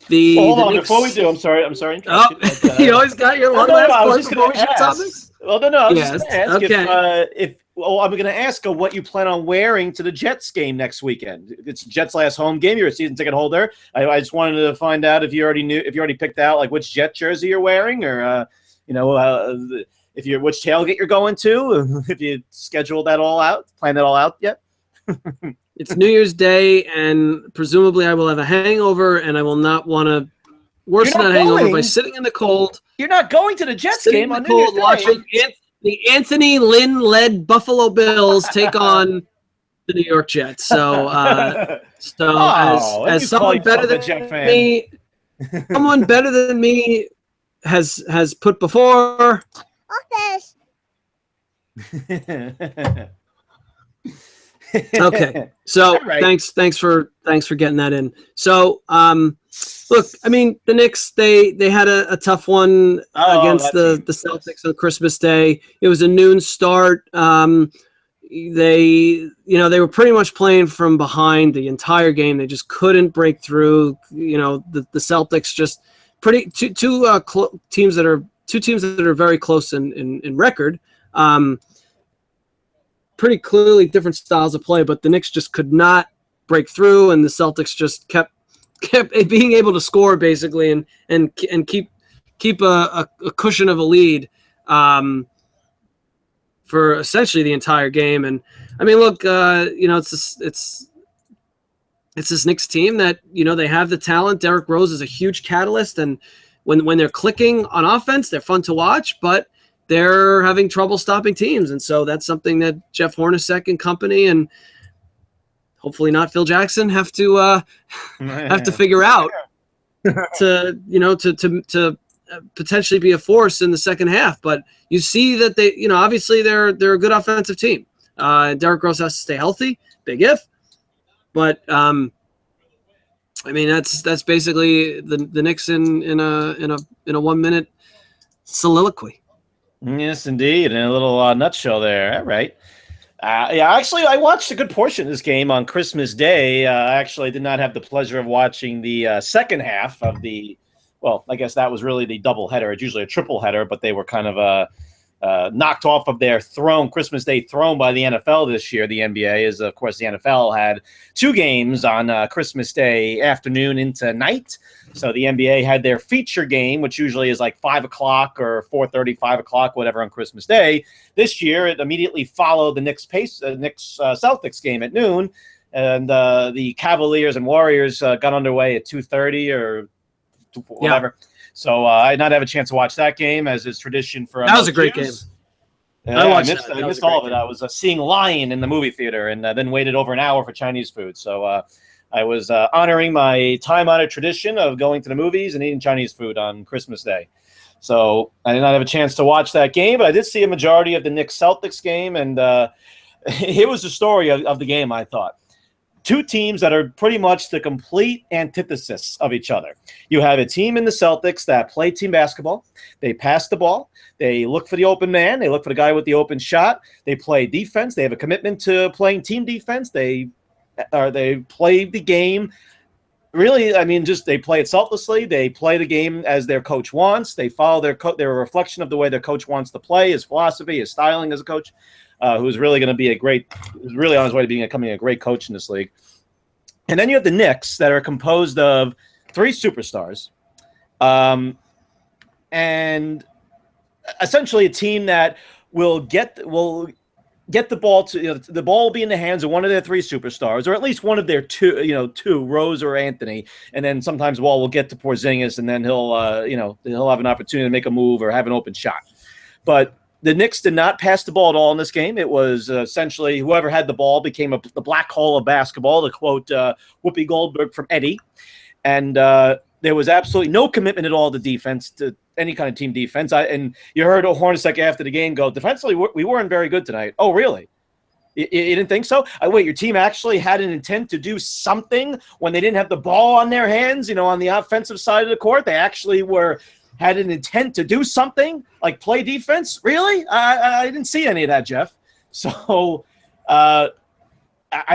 Speaker 2: hold on, before we do, I'm sorry.
Speaker 1: Oh, you always got your one last point before we shift topics?
Speaker 2: Well, no, I was just going to ask
Speaker 1: okay.
Speaker 2: I'm going to ask what you plan on wearing to the Jets game next weekend. It's Jets' last home game. You're a season ticket holder. I just wanted to find out if you already picked out like which Jet jersey you're wearing, or which tailgate you're going to. If you scheduled that all out, plan that all out yet?
Speaker 1: It's New Year's Day, and presumably I will have a hangover, and I will not want to worsen that hangover by sitting in the cold.
Speaker 2: You're not going to the Jets game on New Year's Day.
Speaker 1: Watching the Anthony Lynn-led Buffalo Bills take on the New York Jets. So, as someone better than me, someone better than me has put before. Okay, so right. thanks for getting that in. So, look, I mean, the Knicks they had a tough one against the Celtics on Christmas Day. It was a noon start. They were pretty much playing from behind the entire game. They just couldn't break through. The Celtics just two teams that are very close in record. Pretty clearly different styles of play, but the Knicks just could not break through, and the Celtics just kept being able to score basically and keep a cushion of a lead for essentially the entire game. And I mean, look, it's this Knicks team that they have the talent. Derrick Rose is a huge catalyst, and when they're clicking on offense, they're fun to watch, but they're having trouble stopping teams. And so that's something that Jeff Hornacek and company, and hopefully not Phil Jackson, have to figure out to potentially be a force in the second half. But you see that they, obviously they're a good offensive team. Derrick Rose has to stay healthy, big if. But I mean, that's basically the Knicks in a 1 minute soliloquy.
Speaker 2: Yes, indeed. In a little nutshell there. All right. Actually, I watched a good portion of this game on Christmas Day. I actually did not have the pleasure of watching the second half of I guess that was really the double header. It's usually a triple header, but they were kind of knocked off of their Christmas Day throne by the NFL this year. The NBA is, of course, the NFL had two games on Christmas Day afternoon into night. So the NBA had their feature game, which usually is like 5 o'clock or 4:30, 5 o'clock, whatever on Christmas Day. This year, it immediately followed the Knicks Celtics game at noon, and the Cavaliers and Warriors got underway at 2:30 or whatever. Yeah. So I did not have a chance to watch that game, as is tradition for.
Speaker 1: That was a great game.
Speaker 2: Yeah, I missed all of it. I was seeing Lion in the movie theater, and then waited over an hour for Chinese food. So I was honoring my time-honored tradition of going to the movies and eating Chinese food on Christmas Day. So I did not have a chance to watch that game, but I did see a majority of the Knicks-Celtics game, and it was the story of the game, I thought. Two teams that are pretty much the complete antithesis of each other. You have a team in the Celtics that play team basketball. They pass the ball. They look for the open man. They look for the guy with the open shot. They play defense. They have a commitment to playing team defense. They play the game. Really, I mean, they play it selflessly. They play the game as their coach wants. They follow they're a reflection of the way their coach wants to play, his philosophy, his styling as a coach. Who's really going to be who's really on his way to becoming a great coach in this league. And then you have the Knicks that are composed of three superstars, and essentially a team that will get the ball the ball will be in the hands of one of their three superstars, or at least one of their two, Rose or Anthony, and then sometimes the ball will get to Porzingis, and then he'll have an opportunity to make a move or have an open shot. But the Knicks did not pass the ball at all in this game. It was essentially whoever had the ball became the black hole of basketball, to quote Whoopi Goldberg from Eddie. And there was absolutely no commitment at all to defense, to any kind of team defense. And you heard Hornacek after the game go, defensively, we weren't very good tonight. Oh, really? You didn't think so? Wait, your team actually had an intent to do something when they didn't have the ball on their hands, on the offensive side of the court? They actually had an intent to do something like play defense? Really? I didn't see any of that, Jeff. So, I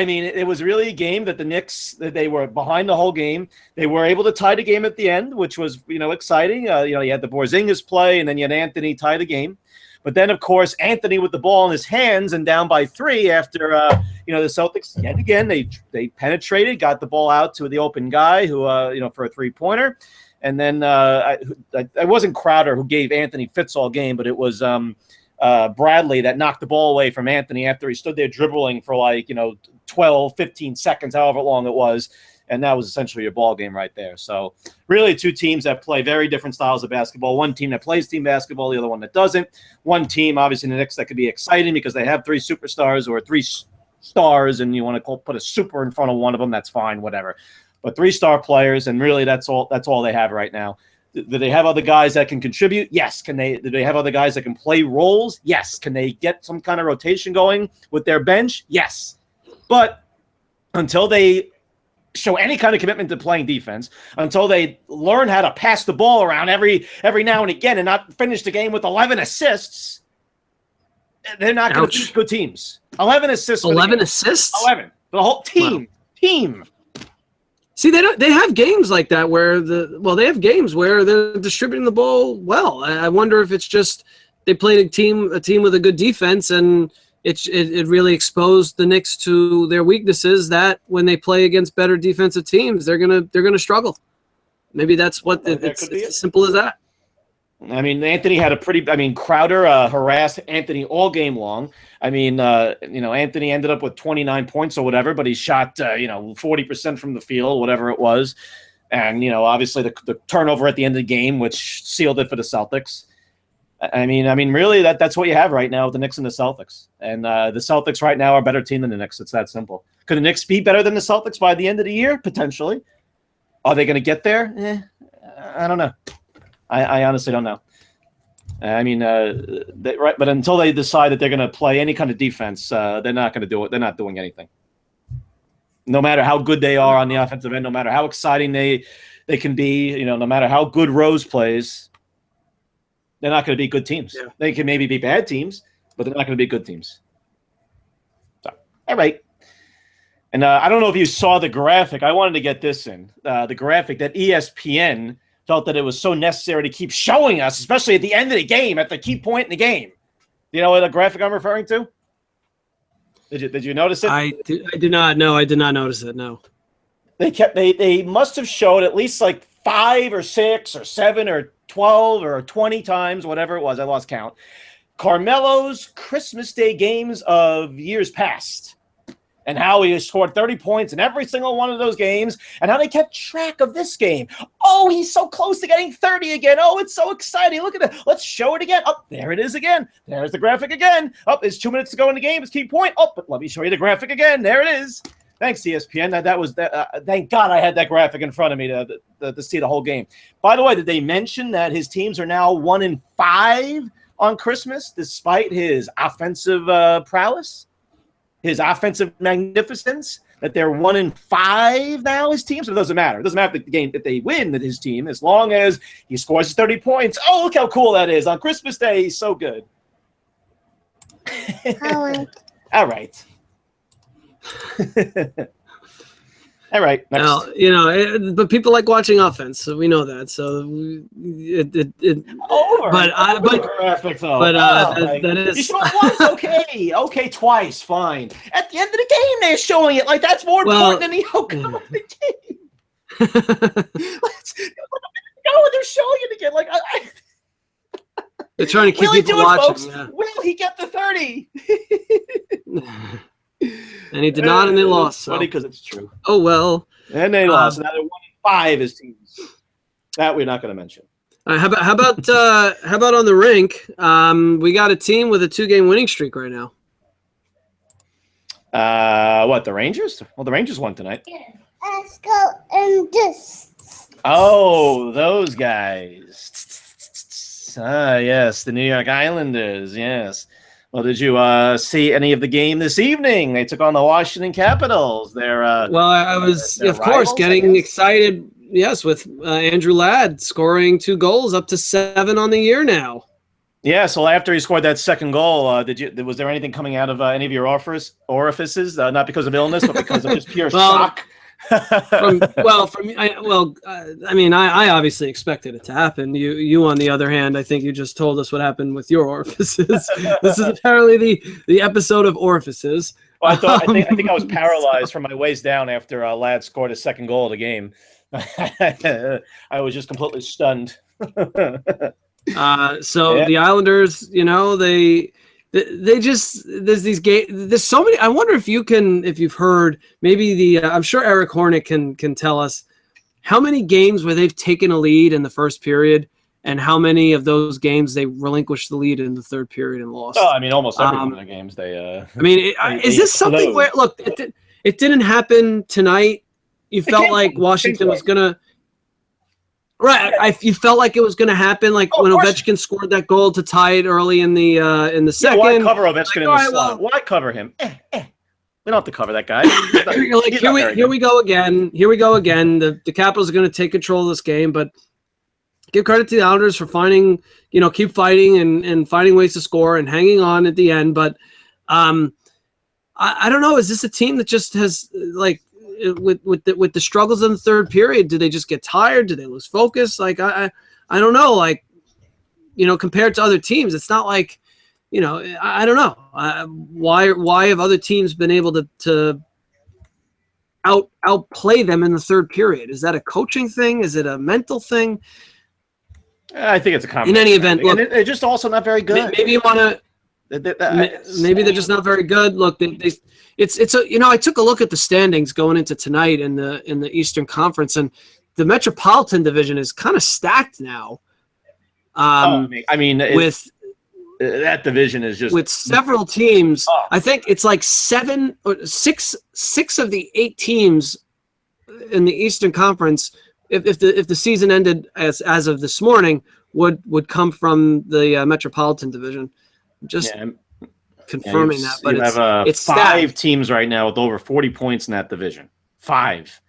Speaker 2: mean, it was really a game that the Knicks, they were behind the whole game. They were able to tie the game at the end, which was, exciting. You had the Porzingis play, and then you had Anthony tie the game. But then, of course, Anthony with the ball in his hands and down by 3 after, the Celtics, yet again, they penetrated, got the ball out to the open guy who, for a three-pointer. And then it wasn't Crowder who gave Anthony fits all game, but it was Bradley that knocked the ball away from Anthony after he stood there dribbling for 12, 15 seconds, however long it was. And that was essentially your ball game right there. So really 2 teams that play very different styles of basketball. One team that plays team basketball, the other one that doesn't. One team, obviously, the Knicks, that could be exciting because they have 3 superstars or 3 stars, and you want to put a super in front of one of them, that's fine, whatever. But 3-star players, and really that's all they have right now. Do they have other guys that can contribute? Yes. Do they have other guys that can play roles? Yes. Can they get some kind of rotation going with their bench? Yes. But until they show any kind of commitment to playing defense, until they learn how to pass the ball around every now and again and not finish the game with 11 assists, they're not going to be good teams. 11 assists.
Speaker 1: 11 assists?
Speaker 2: 11. The whole team. Wow. Team.
Speaker 1: See, they have games like that where they have games where they're distributing the ball well. I wonder if it's just they played a team with a good defense, and it really exposed the Knicks to their weaknesses, that when they play against better defensive teams, they're gonna struggle. Maybe that's what it's as simple as that.
Speaker 2: I mean, Anthony had Crowder harassed Anthony all game long. I mean, Anthony ended up with 29 points or whatever, but he shot, 40% from the field, whatever it was. And, obviously the turnover at the end of the game, which sealed it for the Celtics. I mean, really, that's what you have right now with the Knicks and the Celtics. And the Celtics right now are a better team than the Knicks. It's that simple. Could the Knicks be better than the Celtics by the end of the year? Potentially. Are they going to get there? I don't know. I honestly don't know. I mean, but until they decide that they're going to play any kind of defense, they're not going to do it. They're not doing anything. No matter how good they are on the offensive end, no matter how exciting they can be, no matter how good Rose plays, they're not going to be good teams. Yeah. They can maybe be bad teams, but they're not going to be good teams. So, all right. And I don't know if you saw the graphic. I wanted to get this in. The graphic that ESPN felt that it was so necessary to keep showing us, especially at the end of the game, at the key point in the game. Do you know what the graphic I'm referring to? Did you notice it?
Speaker 1: I did not. No, I did not notice it. No.
Speaker 2: They must have showed at least like 5 or 6 or 7 or 12 or 20 times, whatever it was. I lost count. Carmelo's Christmas Day games of years past, and how he scored 30 points in every single one of those games, and how they kept track of this game. Oh, he's so close to getting 30 again. Oh, it's so exciting. Look at that. Let's show it again. Oh, there it is again. There's the graphic again. Oh, there's 2 minutes to go in the game. It's key point. Oh, but let me show you the graphic again. There it is. Thanks, ESPN. That was that. Thank God I had that graphic in front of me to see the whole game. By the way, did they mention that his teams are now 1-5 on Christmas, despite his offensive prowess? His offensive magnificence, that they're 1-5 now, his team. So it doesn't matter. It doesn't matter if the game that they win that his team, as long as he scores 30 points. Oh, look how cool that is. On Christmas Day, he's so good. All right. All right. Next.
Speaker 1: Now, but people like watching offense, so we know that. So that is.
Speaker 2: You saw it once, okay, twice, fine. At the end of the game, they're showing it like that's more important than the outcome of the game. They're showing it again. Like
Speaker 1: they're trying to keep people watching.
Speaker 2: Yeah. Will he get the 30?
Speaker 1: And he did not, and they lost. So.
Speaker 2: Funny because it's true.
Speaker 1: Oh well.
Speaker 2: And they lost. Now they're 1-5 as teams. That we're not going to mention.
Speaker 1: How about on the rink? We got a team with a 2-game winning streak right now.
Speaker 2: What, the Rangers? Well, the Rangers won tonight.
Speaker 3: Yeah. Let's go and just.
Speaker 2: Oh, those guys. Yes, the New York Islanders. Yes. Well, did you see any of the game this evening? They took on the Washington Capitals.
Speaker 1: I was, of course, getting excited Yes, with Andrew Ladd scoring 2 goals, up to 7 on the year now.
Speaker 2: Yeah, so after he scored that second goal, was there anything coming out of any of your orifices? Not because of illness, but because of just pure shock.
Speaker 1: I mean, I obviously expected it to happen. You on the other hand, I think you just told us what happened with your orifices. This is apparently the episode of orifices.
Speaker 2: Well, I think I was paralyzed from my waist down after Ladd scored his second goal of the game. I was just completely stunned.
Speaker 1: The Islanders, they just there's so many. I wonder if you've heard maybe I'm sure Eric Hornick can tell us how many games where they've taken a lead in the first period and how many of those games they relinquished the lead in the third period and lost.
Speaker 2: Oh, I mean, almost every one of the games they.
Speaker 1: I mean, is this something where it didn't happen tonight? You felt like Washington was gonna. Right, you felt like it was going to happen, like when Ovechkin scored that goal to tie it early in the second.
Speaker 2: Why cover Ovechkin in the slot? Why cover him? We don't have to cover that guy.
Speaker 1: You're like, here we go again. Here we go again. The Capitals are going to take control of this game, but give credit to the Islanders for finding, keep fighting and finding ways to score and hanging on at the end. But I don't know. Is this a team that just has like? With the struggles in the third period, do they just get tired? Do they lose focus? Like I don't know. Like compared to other teams, it's not like I don't know. Why have other teams been able to outplay them in the third period? Is that a coaching thing? Is it a mental thing?
Speaker 2: I think it's a combination.
Speaker 1: In any event, look,
Speaker 2: and they're just also not very good.
Speaker 1: Maybe you want to. Maybe they're just not very good. Look, I took a look at the standings going into tonight in the Eastern Conference, and the Metropolitan Division is kind of stacked now.
Speaker 2: I mean, that division is just
Speaker 1: with several teams. I think it's like 7 or 6 of the 8 teams in the Eastern Conference. If the season ended as of this morning, would come from the Metropolitan Division. Just confirming that, but it's
Speaker 2: 5
Speaker 1: stacked.
Speaker 2: teams right now with over 40 points in that division. 5,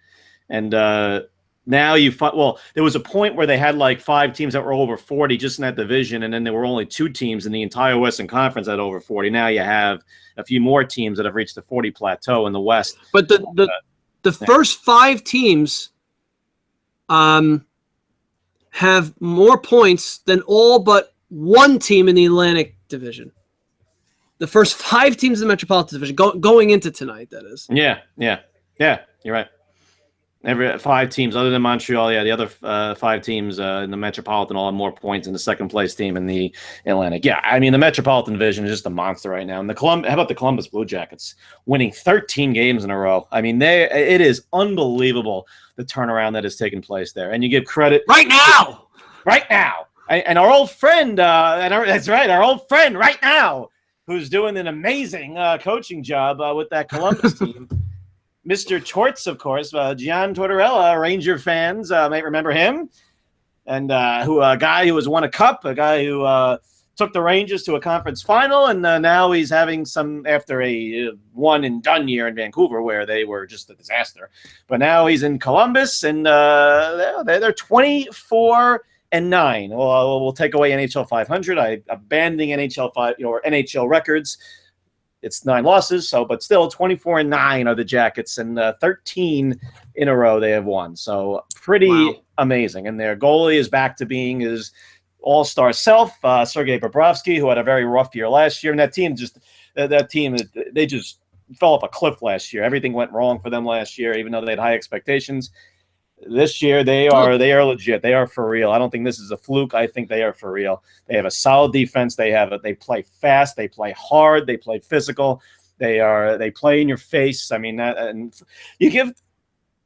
Speaker 2: and now there was a point where they had like 5 teams that were over 40 just in that division, and then there were only 2 teams in the entire Western Conference at over 40. Now you have a few more teams that have reached the 40 plateau in the West.
Speaker 1: But the first 5 teams have more points than all but 1 team in the Atlantic Division. The first 5 teams in the Metropolitan Division going into tonight, that is.
Speaker 2: Yeah, you're right. Every 5 teams other than Montreal, the other 5 teams in the Metropolitan all have more points than the second place team in the Atlantic. Yeah, I mean the Metropolitan Division is just a monster right now. And how about the Columbus Blue Jackets winning 13 games in a row? I mean it is unbelievable the turnaround that has taken place there. And you give credit
Speaker 1: right now.
Speaker 2: And our old friend, that's right, our old friend right now, who's doing an amazing coaching job with that Columbus team. Mr. Torts, of course, Gian Tortorella, Ranger fans might remember him. And a guy who has won a cup, a guy who took the Rangers to a conference final, and now he's having after a one-and-done year in Vancouver where they were just a disaster. But now he's in Columbus, and they're 24-9. We'll take away NHL 500. I'm abandoning NHL NHL records. It's 9 losses, but still 24-9 are the Jackets, and 13 in a row they have won. So pretty amazing. And their goalie is back to being his all-star self, Sergei Bobrovsky, who had a very rough year last year. And that team they just fell off a cliff last year. Everything went wrong for them last year, even though they had high expectations. This year they are legit. They are for real. I don't think this is a fluke. I think they are for real. They have a solid defense. They play fast. They play hard. They play physical. They play in your face. I mean, and you give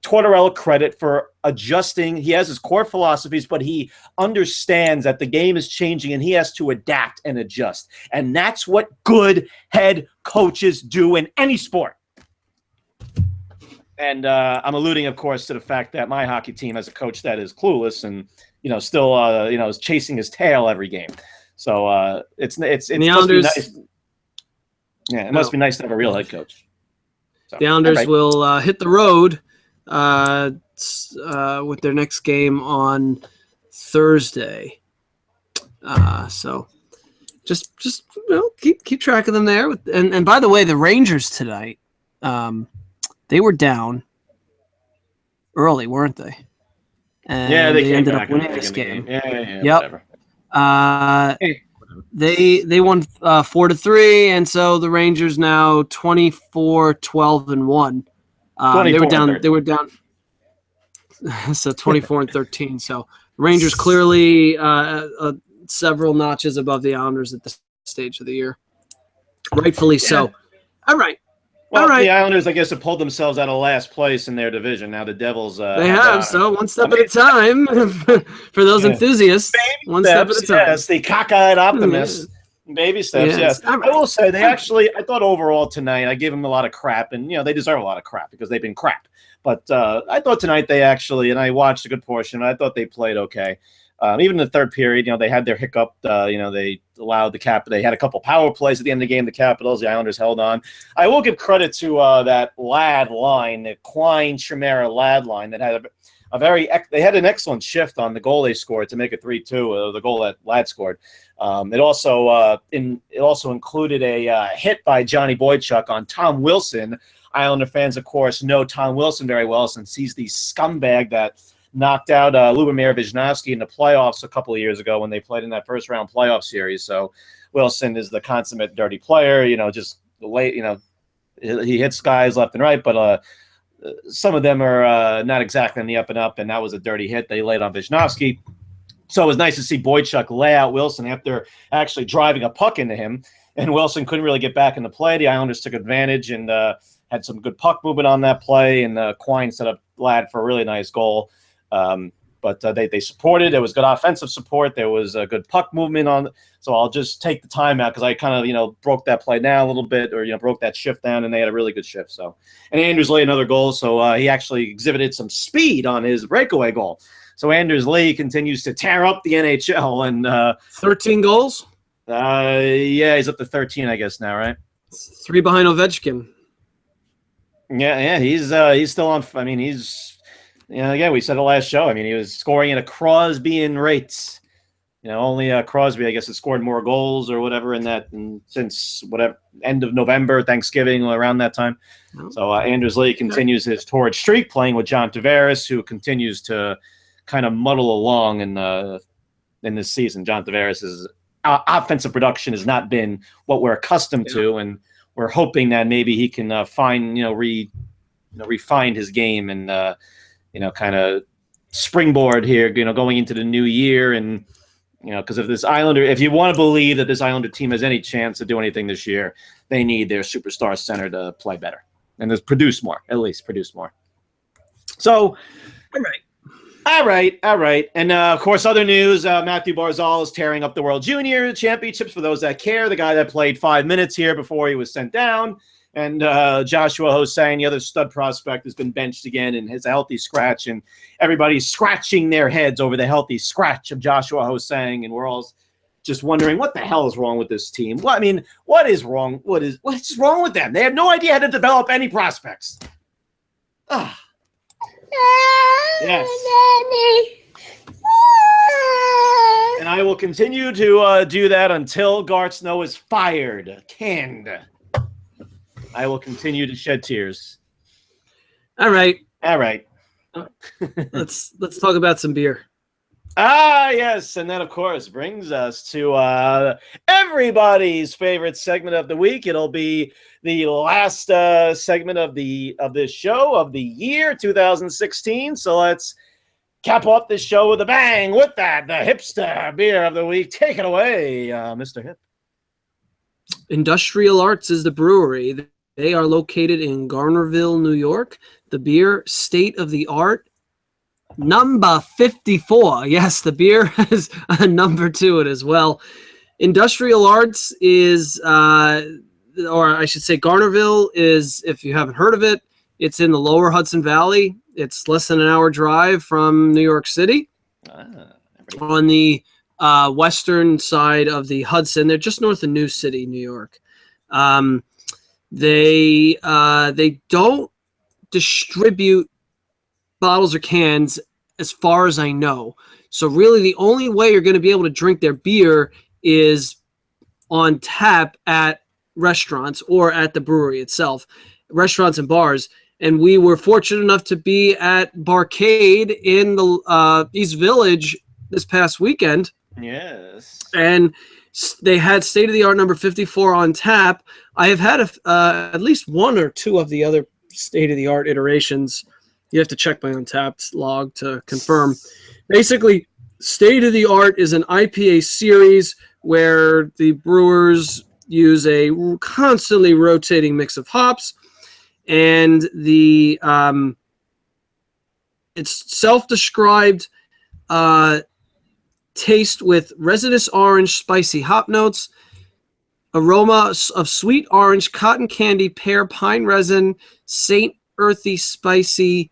Speaker 2: Tortorella credit for adjusting. He has his core philosophies, but he understands that the game is changing and he has to adapt and adjust. And that's what good head coaches do in any sport. And I'm alluding, of course, to the fact that my hockey team has a coach that is clueless and, still, is chasing his tail every game. So it must be nice. Yeah, it must be nice to have a real head coach. So,
Speaker 1: the Islanders will hit the road with their next game on Thursday. So just keep track of them there. And by the way, the Rangers tonight, they were down early, weren't they? And
Speaker 2: they
Speaker 1: ended up winning this game.
Speaker 2: Yeah,
Speaker 1: yep.
Speaker 2: Whatever.
Speaker 1: They won 4-3, and so the Rangers now 24-12-1. They were down. So 24-13. So Rangers clearly several notches above the Islanders at this stage of the year, rightfully so. All right.
Speaker 2: Well,
Speaker 1: all right.
Speaker 2: The Islanders, I guess, have pulled themselves out of last place in their division. Now the Devils.
Speaker 1: They have, so one step at a time for those enthusiasts. One step at a time.
Speaker 2: Yes, the cockeyed optimists. Baby steps, yes.
Speaker 1: Right.
Speaker 2: I will say I thought overall tonight, I gave them a lot of crap, and they deserve a lot of crap because they've been crap. But I thought tonight they actually, and I watched a good portion, I thought they played okay. Even in the third period, they had their hiccup. They allowed they had a couple power plays at the end of the game. The Capitals, the Islanders held on. I will give credit to that Ladd line, the Quine Chimera Ladd line that had they had an excellent shift on the goal they scored to make it 3-2. The goal that Ladd scored. It also included a hit by Johnny Boychuk on Tom Wilson. Islander fans, of course, know Tom Wilson very well since he's the scumbag that knocked out Lubomir Vishnevsky in the playoffs a couple of years ago when they played in that first-round playoff series. So Wilson is the consummate dirty player. Just late. He hits guys left and right, but some of them are not exactly on the up and up, and that was a dirty hit they laid on Vishnevsky. So it was nice to see Boychuk lay out Wilson after actually driving a puck into him, and Wilson couldn't really get back into play. The Islanders took advantage and had some good puck movement on that play, and Quine set up Ladd for a really nice goal. But they supported. There was good offensive support. There was a good puck movement on. So I'll just take the time out because I kind of broke that play down a little bit, or broke that shift down, and they had a really good shift. So, and Anders Lee another goal. So he actually exhibited some speed on his breakaway goal. So Anders Lee continues to tear up the NHL and
Speaker 1: 13 goals.
Speaker 2: Yeah, he's up to 13, I guess now, right?
Speaker 1: 3 behind Ovechkin.
Speaker 2: Yeah, he's still on. I mean, he's. Again, we said it last show. I mean, he was scoring at a Crosbyan rates. Only Crosby, I guess, has scored more goals or whatever since end of November, Thanksgiving, around that time. Oh. So Anders Lee continues his torrid streak, playing with John Tavares, who continues to kind of muddle along in this season. John Tavares' offensive production has not been what we're accustomed to, and we're hoping that maybe he can refine his game and kind of springboard here, going into the new year. And, because if you want to believe that this Islander team has any chance to do anything this year, they need their superstar center to play better and at least produce more. So, all right. And, of course, other news, Matthew Barzal is tearing up the World Junior Championships for those that care. The guy that played 5 minutes here before he was sent down. And Joshua Hossein, the other stud prospect, has been benched again and has a healthy scratch. And everybody's scratching their heads over the healthy scratch of Joshua Hossein. And we're all just wondering, what the hell is wrong with this team? Well, I mean, what is wrong? What's wrong with them? They have no idea how to develop any prospects. Yes. And I will continue to do that until Garth Snow is canned. I will continue to shed tears.
Speaker 1: All right.
Speaker 2: Let's
Speaker 1: talk about some beer.
Speaker 2: Yes, and that of course brings us to everybody's favorite segment of the week. It'll be the last segment of this show of the year 2016. So let's cap off this show with a bang. With that, the hipster beer of the week. Take it away, Mr. Hip.
Speaker 1: Industrial Arts is the brewery. They are located in Garnerville, New York. The beer, state of the art, number 54. Yes, the beer has a number to it as well. Industrial Arts is, or I should say Garnerville is, if you haven't heard of it, it's in the lower Hudson Valley. It's less than an hour drive from New York City. On the western side of the Hudson. They're just north of New City, New York. They don't distribute bottles or cans as far as I know. So really the only way you're going to be able to drink their beer is on tap at restaurants or at the brewery itself, restaurants and bars. And we were fortunate enough to be at Barcade in the East Village this past weekend.
Speaker 2: Yes.
Speaker 1: And they had state-of-the-art number 54 on tap. I have had at least one or two of the other state-of-the-art iterations. You have to check my Untapped log to confirm. Basically, state-of-the-art is an IPA series where the brewers use a constantly rotating mix of hops, and it's self-described taste with resinous orange, spicy hop notes, aroma of sweet orange, cotton candy, pear, pine resin, Saint earthy, spicy,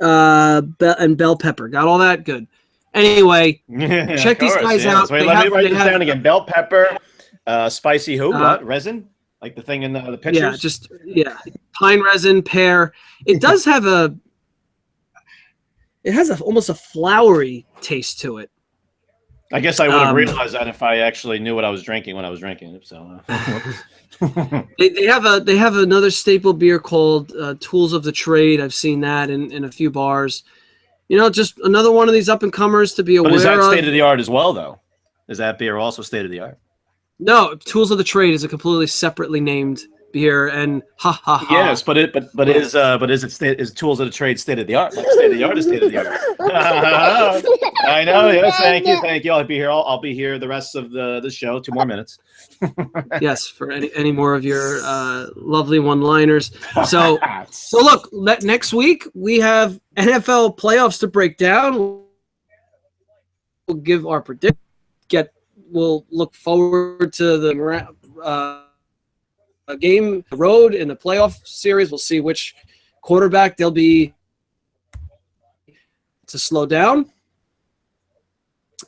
Speaker 1: and bell pepper. Got all that? Good. Anyway, check these guys out.
Speaker 2: Wait, let me write this down again. Bell pepper, spicy who? What? Resin? Like the thing in the pictures?
Speaker 1: Yeah, pine resin, pear. It does have almost a flowery taste to it.
Speaker 2: I guess I would have realized that if I actually knew what I was drinking when I was drinking it. So
Speaker 1: they have another staple beer called Tools of the Trade. I've seen that in a few bars. Just another one of these up and comers to be aware of.
Speaker 2: But is that state of the art as well, though? Is that beer also state of the art?
Speaker 1: No, Tools of the Trade is a completely separately named beer, and
Speaker 2: Yes, but is Tools of the Trade state of the art? Like state of the art is state of the art. I know. Yes, thank you. I'll be here the rest of the show. 2 more minutes.
Speaker 1: Yes, for any more of your lovely one-liners. So look, next week we have NFL playoffs to break down. We'll give our prediction. We'll look forward to the game, the road in the playoff series. We'll see which quarterback they'll be to slow down.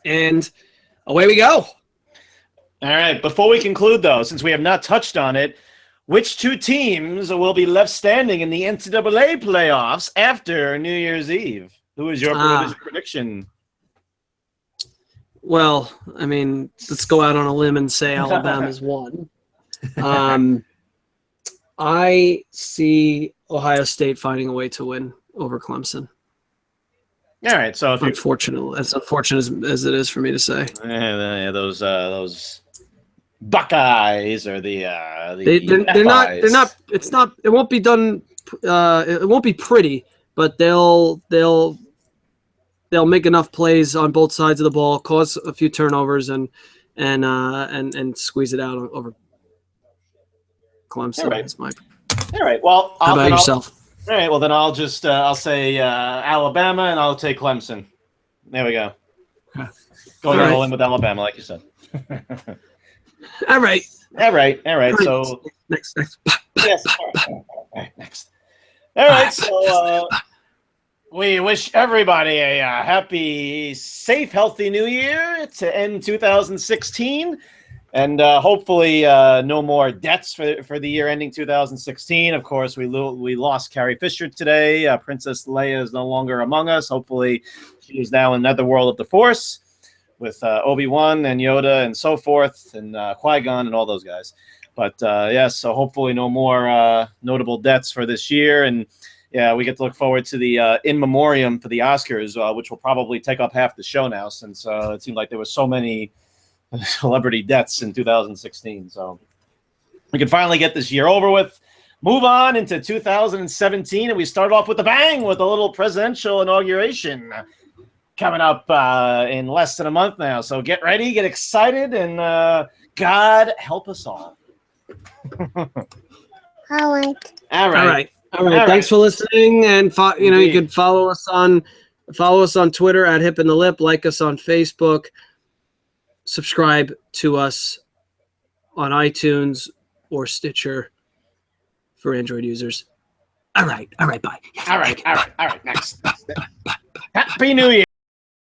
Speaker 1: And away we go.
Speaker 2: All right. Before we conclude, though, since we have not touched on it, which 2 teams will be left standing in the NCAA playoffs after New Year's Eve? Who is your prediction?
Speaker 1: Well, I mean, let's go out on a limb and say Alabama's won. I see Ohio State finding a way to win over Clemson.
Speaker 2: All right, so
Speaker 1: as unfortunate as it is for me to say,
Speaker 2: those Buckeyes or
Speaker 1: they're not. It's not. It won't be done. It won't be pretty, but they'll make enough plays on both sides of the ball, cause a few turnovers, and squeeze it out over Clemson.
Speaker 2: All right.
Speaker 1: That's my.
Speaker 2: All right. Well,
Speaker 1: how about yourself?
Speaker 2: All right. Well, then I'll just I'll say Alabama, and I'll take Clemson. There we go. Going all in with Alabama, like you said.
Speaker 1: All right.
Speaker 2: So
Speaker 1: next.
Speaker 2: Yes. All right. Next. All right. So we wish everybody a happy, safe, healthy New Year to end 2016. And hopefully no more debts for the year ending 2016. Of course, we lost Carrie Fisher today. Princess Leia is no longer among us. Hopefully she is now in another world of the Force with Obi-Wan and Yoda and so forth, and Qui-Gon and all those guys. But yes, so hopefully no more notable deaths for this year. And yeah, we get to look forward to the in memoriam for the Oscars, which will probably take up half the show now, since it seemed like there were so many celebrity deaths in 2016. So we can finally get this year over with, move on into 2017, and we start off with a bang with a little presidential inauguration coming up in less than a month now. So get ready, get excited, and God help us all.
Speaker 3: All right.
Speaker 2: All right.
Speaker 1: Thanks for listening, and you can follow us on Twitter at Hip and the Lip, like us on Facebook, subscribe to us on iTunes or Stitcher for Android users. All right, bye.
Speaker 2: All right, next. Happy New Year.